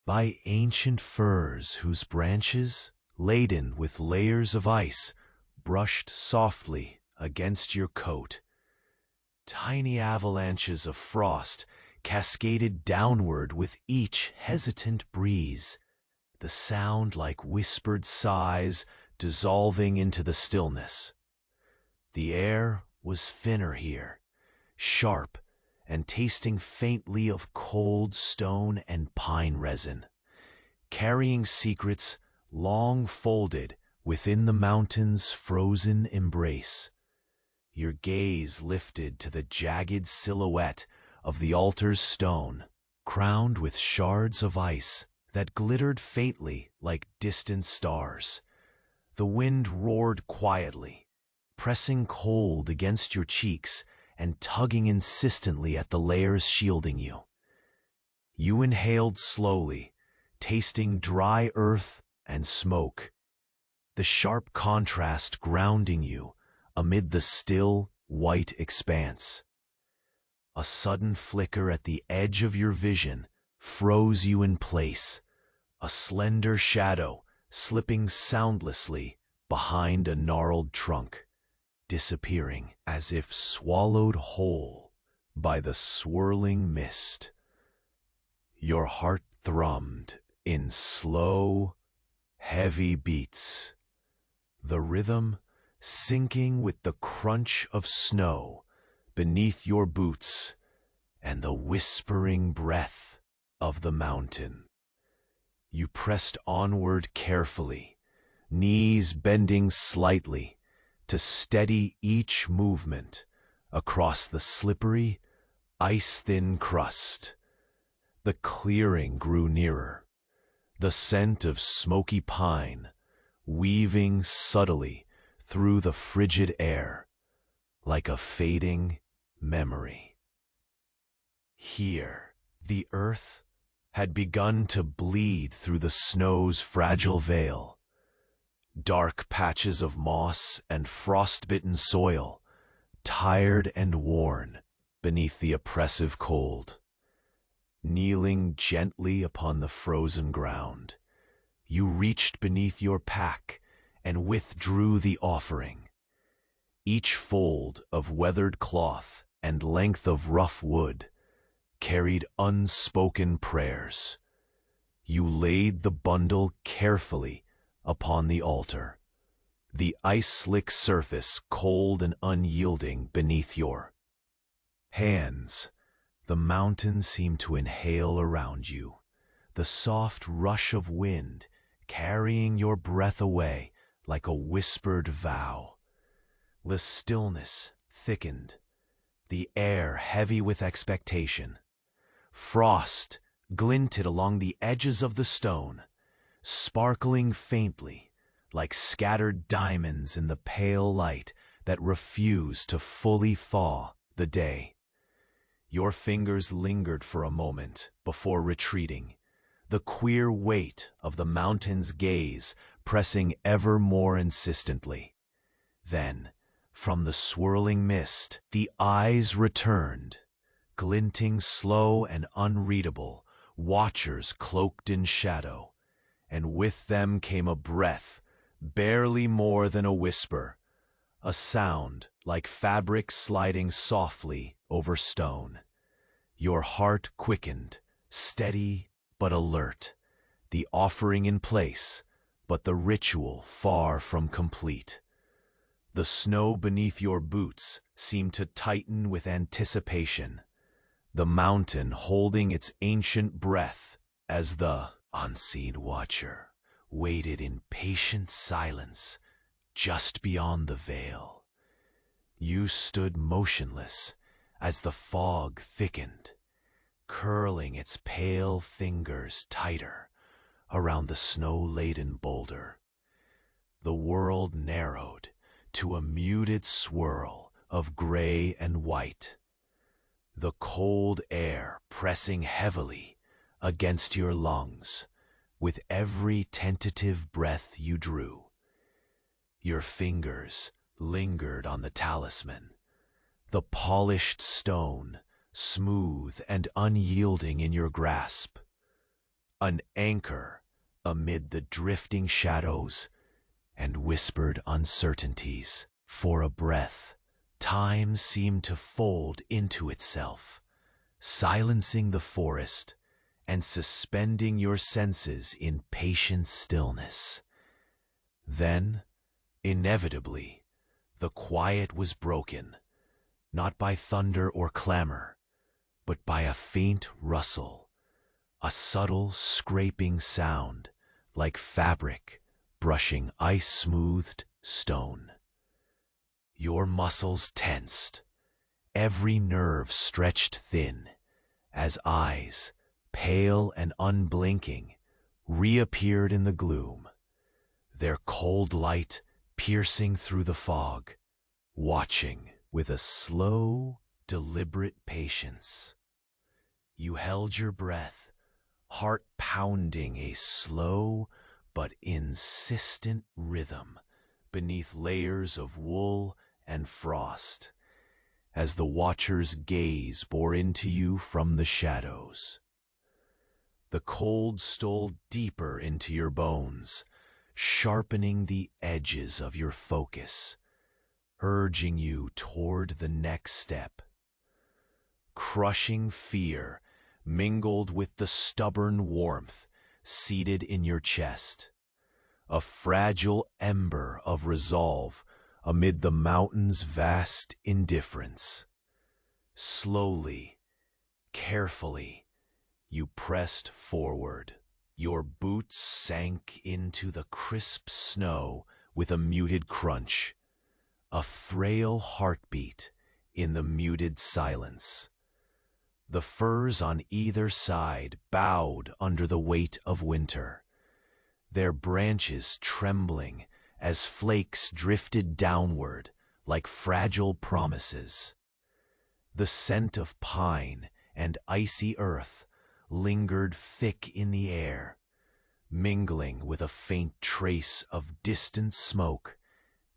[SPEAKER 1] by ancient firs whose branches, laden with layers of ice, brushed softly against your coat. Tiny avalanches of frost cascaded downward with each hesitant breeze, the sound like whispered sighs dissolving into the stillness. The air was thinner here, sharp and tasting faintly of cold stone and pine resin, carrying secrets long folded within the mountain's frozen embrace. Your gaze lifted to the jagged silhouette of the altar's stone, crowned with shards of ice that glittered faintly like distant stars. The wind roared quietly, pressing cold against your cheeks and tugging insistently at the layers shielding you. You inhaled slowly, tasting dry earth and smoke, the sharp contrast grounding you amid the still, white expanse. A sudden flicker at the edge of your vision froze you in place, a slender shadow slipping soundlessly behind a gnarled trunk, disappearing as if swallowed whole by the swirling mist. Your heart thrummed in slow, heavy beats, the rhythm syncing with the crunch of snow beneath your boots and the whispering breath of the mountain. You pressed onward carefully, knees bending slightly to steady each movement across the slippery, ice-thin crust. The clearing grew nearer, the scent of smoky pine weaving subtly through the frigid air like a fading memory. Here, the earth had begun to bleed through the snow's fragile veil. Dark patches of moss and frost-bitten soil, tired and worn beneath the oppressive cold. Kneeling gently upon the frozen ground, you reached beneath your pack and withdrew the offering. Each fold of weathered cloth and length of rough wood carried unspoken prayers. You laid the bundle carefully upon the altar, the ice-slick surface cold and unyielding beneath your hands. The mountains seemed to inhale around you, the soft rush of wind carrying your breath away like a whispered vow. The stillness thickened, the air heavy with expectation. Frost glinted along the edges of the stone, sparkling faintly like scattered diamonds in the pale light that refused to fully thaw the day. Your fingers lingered for a moment before retreating, the queer weight of the mountain's gaze pressing ever more insistently. Then, from the swirling mist, the eyes returned, glinting slow and unreadable, watchers cloaked in shadow, and with them came a breath, barely more than a whisper, a sound like fabric sliding softly over stone. Your heart quickened, steady but alert, the offering in place, but the ritual far from complete. The snow beneath your boots seemed to tighten with anticipation, the mountain holding its ancient breath as the unseen watcher waited in patient silence just beyond the veil. You stood motionless as the fog thickened, curling its pale fingers tighter around the snow-laden boulder. The world narrowed to a muted swirl of gray and white, the cold air pressing heavily against your lungs with every tentative breath you drew. Your fingers lingered on the talisman, the polished stone smooth and unyielding in your grasp, an anchor amid the drifting shadows and whispered uncertainties. For a breath, time seemed to fold into itself, silencing the forest and suspending your senses in patient stillness. Then, inevitably, the quiet was broken, not by thunder or clamor, but by a faint rustle, a subtle scraping sound like fabric brushing ice-smoothed stone. Your muscles tensed, every nerve stretched thin, as eyes, pale and unblinking, reappeared in the gloom, their cold light piercing through the fog, watching with a slow, deliberate patience. You held your breath, heart pounding a slow but insistent rhythm beneath layers of wool and frost, as the watcher's gaze bore into you from the shadows. The cold stole deeper into your bones, sharpening the edges of your focus, urging you toward the next step. Crushing fear mingled with the stubborn warmth seated in your chest, a fragile ember of resolve amid the mountain's vast indifference. Slowly, carefully, you pressed forward. Your boots sank into the crisp snow with a muted crunch, a frail heartbeat in the muted silence. The firs on either side bowed under the weight of winter, their branches trembling as flakes drifted downward like fragile promises. The scent of pine and icy earth lingered thick in the air, mingling with a faint trace of distant smoke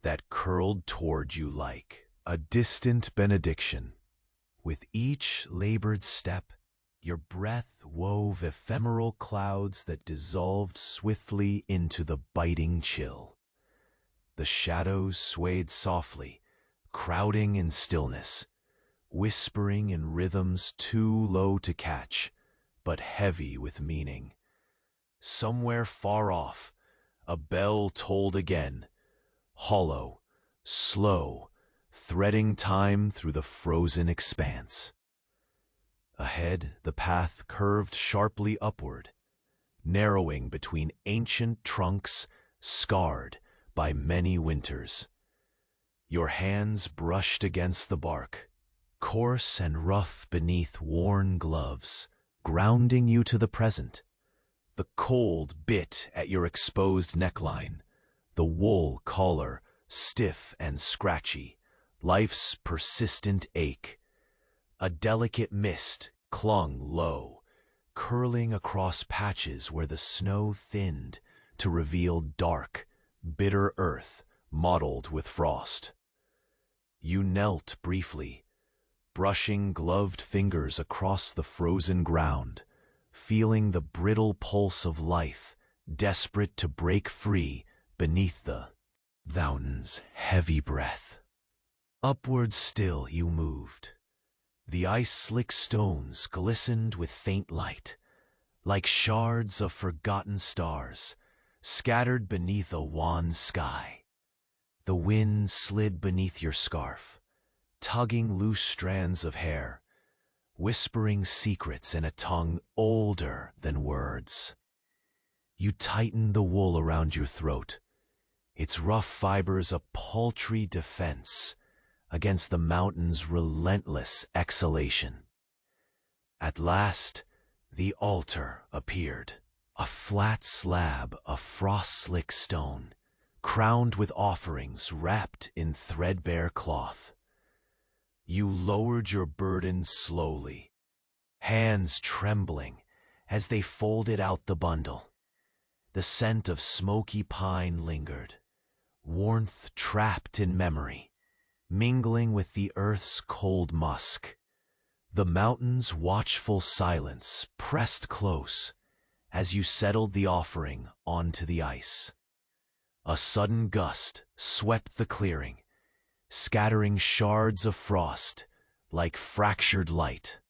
[SPEAKER 1] that curled toward you like a distant benediction. With each labored step, your breath wove ephemeral clouds that dissolved swiftly into the biting chill. The shadows swayed softly, crowding in stillness, whispering in rhythms too low to catch, but heavy with meaning. Somewhere far off, a bell tolled again, hollow, slow, threading time through the frozen expanse. Ahead, the path curved sharply upward, narrowing between ancient trunks scarred by many winters. Your hands brushed against the bark, coarse and rough beneath worn gloves, grounding you to the present. The cold bit at your exposed neckline, the wool collar stiff and scratchy, life's persistent ache. A delicate mist clung low, curling across patches where the snow thinned to reveal dark, bitter earth mottled with frost. You knelt briefly, brushing gloved fingers across the frozen ground, feeling the brittle pulse of life, desperate to break free beneath the mountain's heavy breath. Upward still you moved. The ice-slick stones glistened with faint light, like shards of forgotten stars, scattered beneath a wan sky. The wind slid beneath your scarf, tugging loose strands of hair, whispering secrets in a tongue older than words. You tightened the wool around your throat, its rough fibers a paltry defense against the mountain's relentless exhalation. At last, the altar appeared, a flat slab of frost-slick stone, crowned with offerings wrapped in threadbare cloth. You lowered your burden slowly, hands trembling as they folded out the bundle. The scent of smoky pine lingered, warmth trapped in memory, mingling with the earth's cold musk. The mountain's watchful silence pressed close as you settled the offering onto the ice. A sudden gust swept the clearing, scattering shards of frost like fractured light.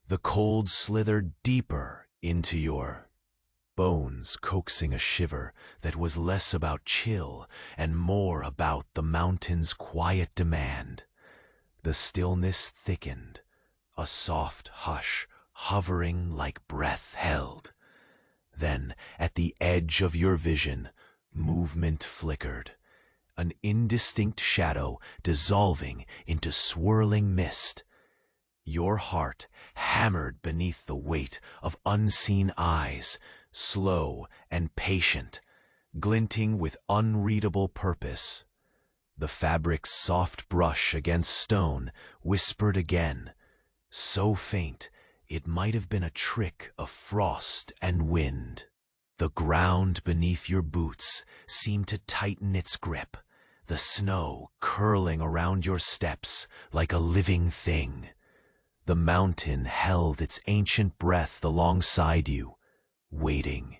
[SPEAKER 1] The cold slithered deeper into your bones, coaxing a shiver that was less about chill and more about the mountain's quiet demand. The stillness thickened, a soft hush hovering like breath held. Then, at the edge of your vision, movement flickered, an indistinct shadow dissolving into swirling mist. Your heart hammered beneath the weight of unseen eyes, slow and patient, glinting with unreadable purpose. The fabric's soft brush against stone whispered again, so faint it might have been a trick of frost and wind. The ground beneath your boots seemed to tighten its grip, the snow curling around your steps like a living thing. The mountain held its ancient breath alongside you, waiting.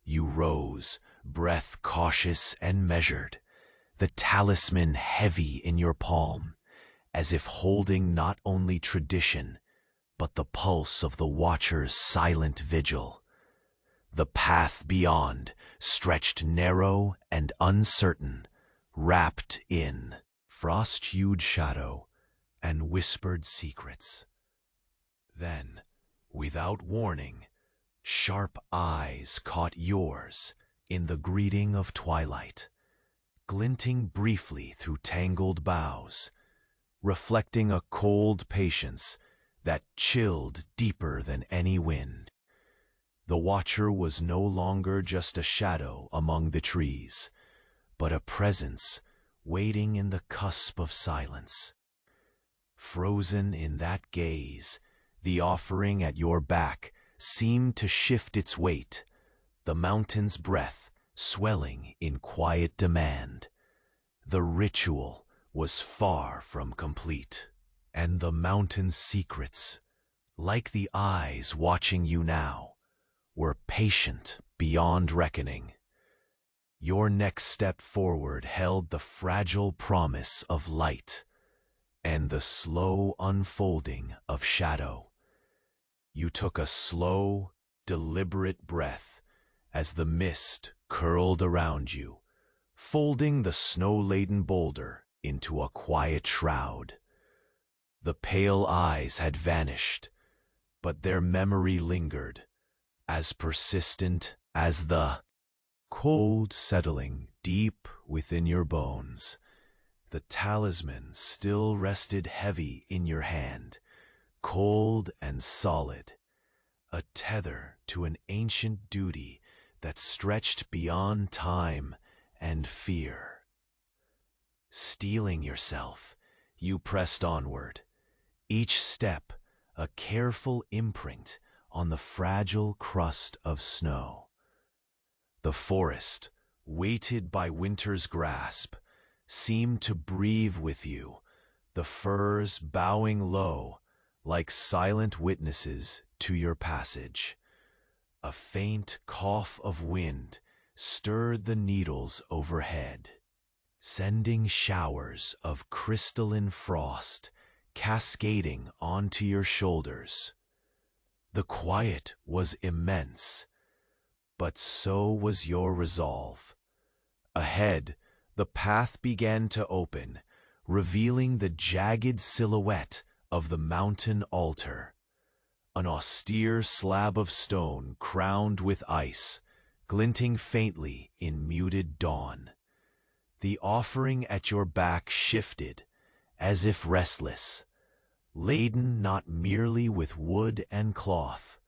[SPEAKER 1] You rose, breath cautious and measured, the talisman heavy in your palm, as if holding not only tradition, but the pulse of the watcher's silent vigil. The path beyond stretched narrow and uncertain, wrapped in frost-hued shadow and whispered secrets. Then, without warning, sharp eyes caught yours in the greeting of twilight, glinting briefly through tangled boughs, reflecting a cold patience that chilled deeper than any wind. The watcher was no longer just a shadow among the trees, but a presence waiting in the cusp of silence. Frozen in that gaze, The offering at your back seemed to shift its weight, the mountain's breath swelling in quiet demand. The ritual was far from complete, and the mountain's secrets, like the eyes watching you now, were patient beyond reckoning. Your next step forward held the fragile promise of light and the slow unfolding of shadow. You took a slow, deliberate breath as the mist curled around you, folding the snow-laden boulder into a quiet shroud. The pale eyes had vanished, but their memory lingered, as persistent as the cold settling deep within your bones. The talisman still rested heavy in your hand, cold and solid, a tether to an ancient duty that stretched beyond time and fear. Steeling yourself, you pressed onward, each step a careful imprint on the fragile crust of snow. The forest, weighted by winter's grasp, seemed to breathe with you, the firs bowing low like silent witnesses to your passage. A faint cough of wind stirred the needles overhead, sending showers of crystalline frost cascading onto your shoulders. The quiet was immense, but so was your resolve. Ahead, the path began to open, revealing the jagged silhouette of the mountain altar. An austere slab of stone crowned with ice, glinting faintly in muted dawn. The offering at your back shifted, as if restless, laden not merely with wood and cloth,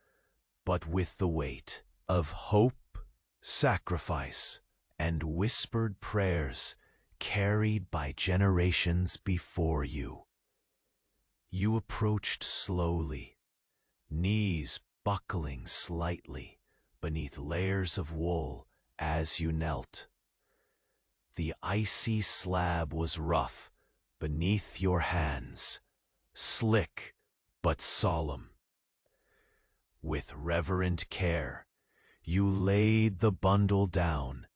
[SPEAKER 1] but with the weight of hope, sacrifice, and whispered prayers carried by generations before you. You approached slowly, knees buckling slightly beneath layers of wool as you knelt. The icy slab was rough beneath your hands, slick but solemn. With reverent care, you laid the bundle down,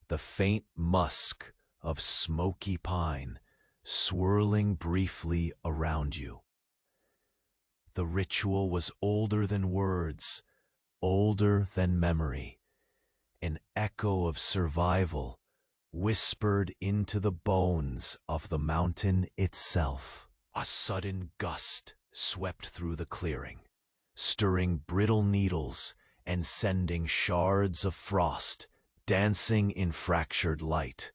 [SPEAKER 1] the faint musk of smoky pine swirling briefly around you. The ritual was older than words, older than memory, an echo of survival whispered into the bones of the mountain itself. A sudden gust swept through the clearing, stirring brittle needles and sending shards of frost dancing in fractured light.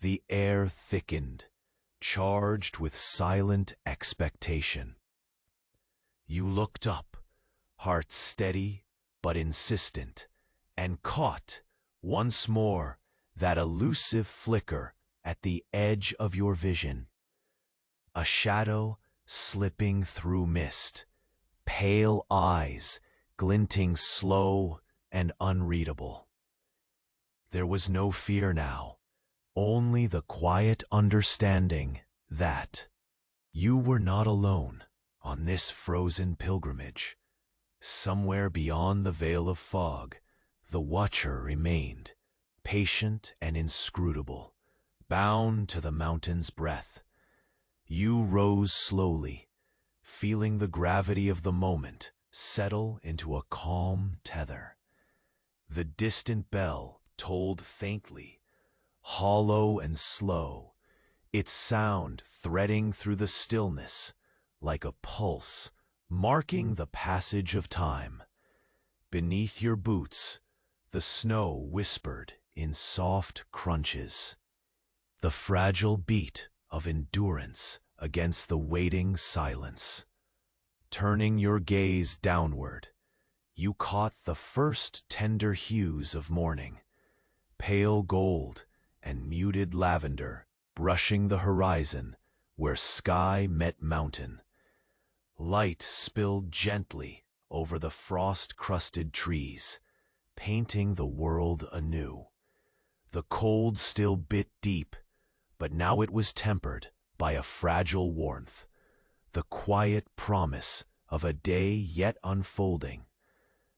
[SPEAKER 1] The air thickened, charged with silent expectation. You looked up, heart steady but insistent, and caught, once more, that elusive flicker at the edge of your vision. A shadow slipping through mist, pale eyes glinting slow and unreadable. There was no fear now, only the quiet understanding that you were not alone on this frozen pilgrimage. Somewhere beyond the veil of fog, the watcher remained, patient and inscrutable, bound to the mountain's breath. You rose slowly, feeling the gravity of the moment settle into a calm tether. The distant bell tolled faintly, hollow and slow, its sound threading through the stillness like a pulse marking the passage of time. Beneath your boots, the snow whispered in soft crunches, the fragile beat of endurance against the waiting silence. Turning your gaze downward, you caught the first tender hues of morning, pale gold and muted lavender brushing the horizon where sky met mountain. Light spilled gently over the frost-crusted trees, painting the world anew. The cold still bit deep, but now it was tempered by a fragile warmth, the quiet promise of a day yet unfolding.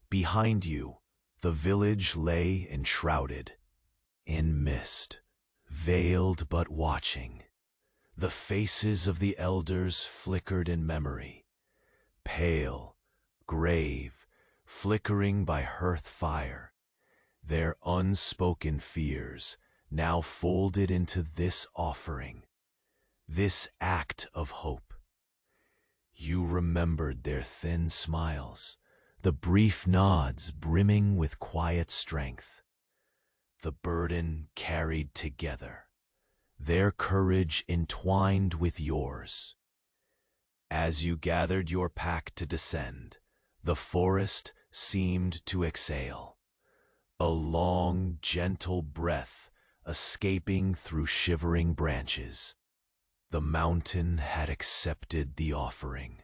[SPEAKER 1] Behind you, the village lay enshrouded in mist, veiled but watching. The faces of the elders flickered in memory, pale, grave, flickering by hearth fire, their unspoken fears now folded into this offering, this act of hope. You remembered their thin smiles, the brief nods brimming with quiet strength, the burden carried together, their courage entwined with yours. As you gathered your pack to descend, the forest seemed to exhale, a long, gentle breath escaping through shivering branches. The mountain had accepted the offering,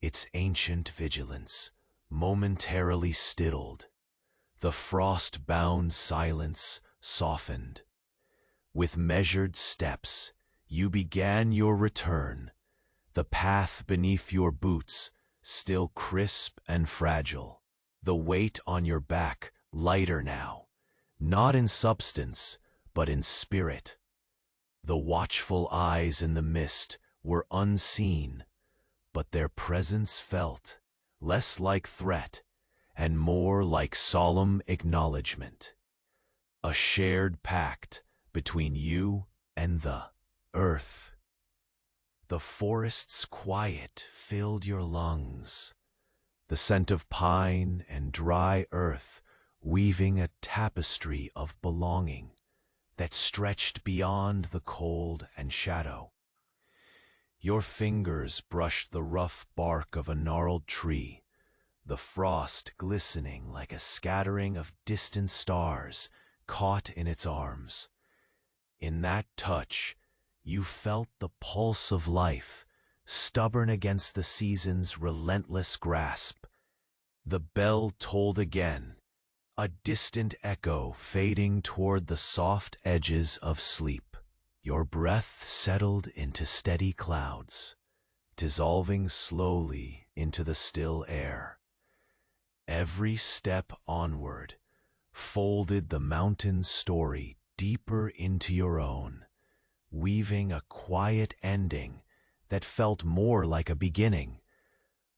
[SPEAKER 1] its ancient vigilance momentarily stilled. The frost-bound silence softened. With measured steps, you began your return, the path beneath your boots still crisp and fragile, the weight on your back lighter now, not in substance, but in spirit. The watchful eyes in the mist were unseen, but their presence felt, less like threat and more like solemn acknowledgement. A shared pact between you and the earth. The forest's quiet filled your lungs, the scent of pine and dry earth weaving a tapestry of belonging that stretched beyond the cold and shadow. Your fingers brushed the rough bark of a gnarled tree, the frost glistening like a scattering of distant stars caught in its arms. In that touch, you felt the pulse of life, stubborn against the season's relentless grasp. The bell tolled again, a distant echo fading toward the soft edges of sleep. Your breath settled into steady clouds, dissolving slowly into the still air. Every step onward folded the mountain's story deeper into your own, weaving a quiet ending that felt more like a beginning,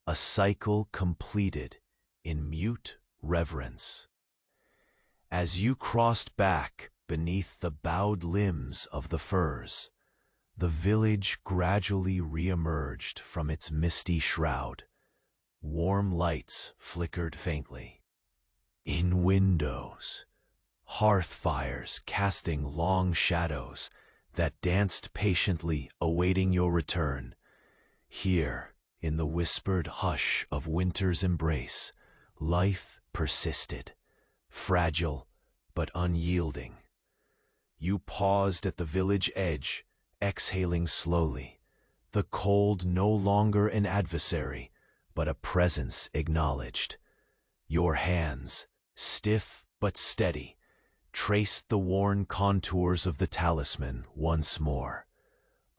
[SPEAKER 1] a cycle completed in mute reverence. As you crossed back beneath the bowed limbs of the firs, the village gradually re-emerged from its misty shroud. Warm lights flickered faintly. In windows, hearth fires casting long shadows that danced patiently awaiting your return. Here, in the whispered hush of winter's embrace, life persisted, fragile but unyielding. You paused at the village edge, exhaling slowly, the cold no longer an adversary, but a presence acknowledged. Your hands, stiff but steady, traced the worn contours of the talisman once more,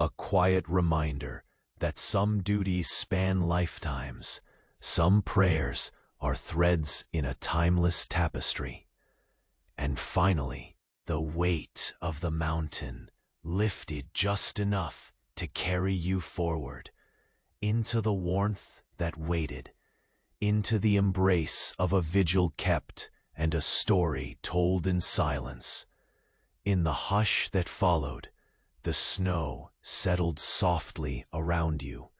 [SPEAKER 1] a quiet reminder that some duties span lifetimes, some prayers are threads in a timeless tapestry. And finally, the weight of the mountain lifted just enough to carry you forward, into the warmth that waited, into the embrace of a vigil kept and a story told in silence. In the hush that followed, the snow settled softly around you,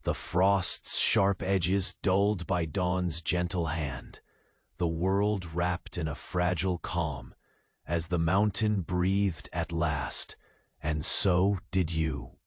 [SPEAKER 1] the frost's sharp edges dulled by dawn's gentle hand, the world wrapped in a fragile calm as the mountain breathed at last, and so did you.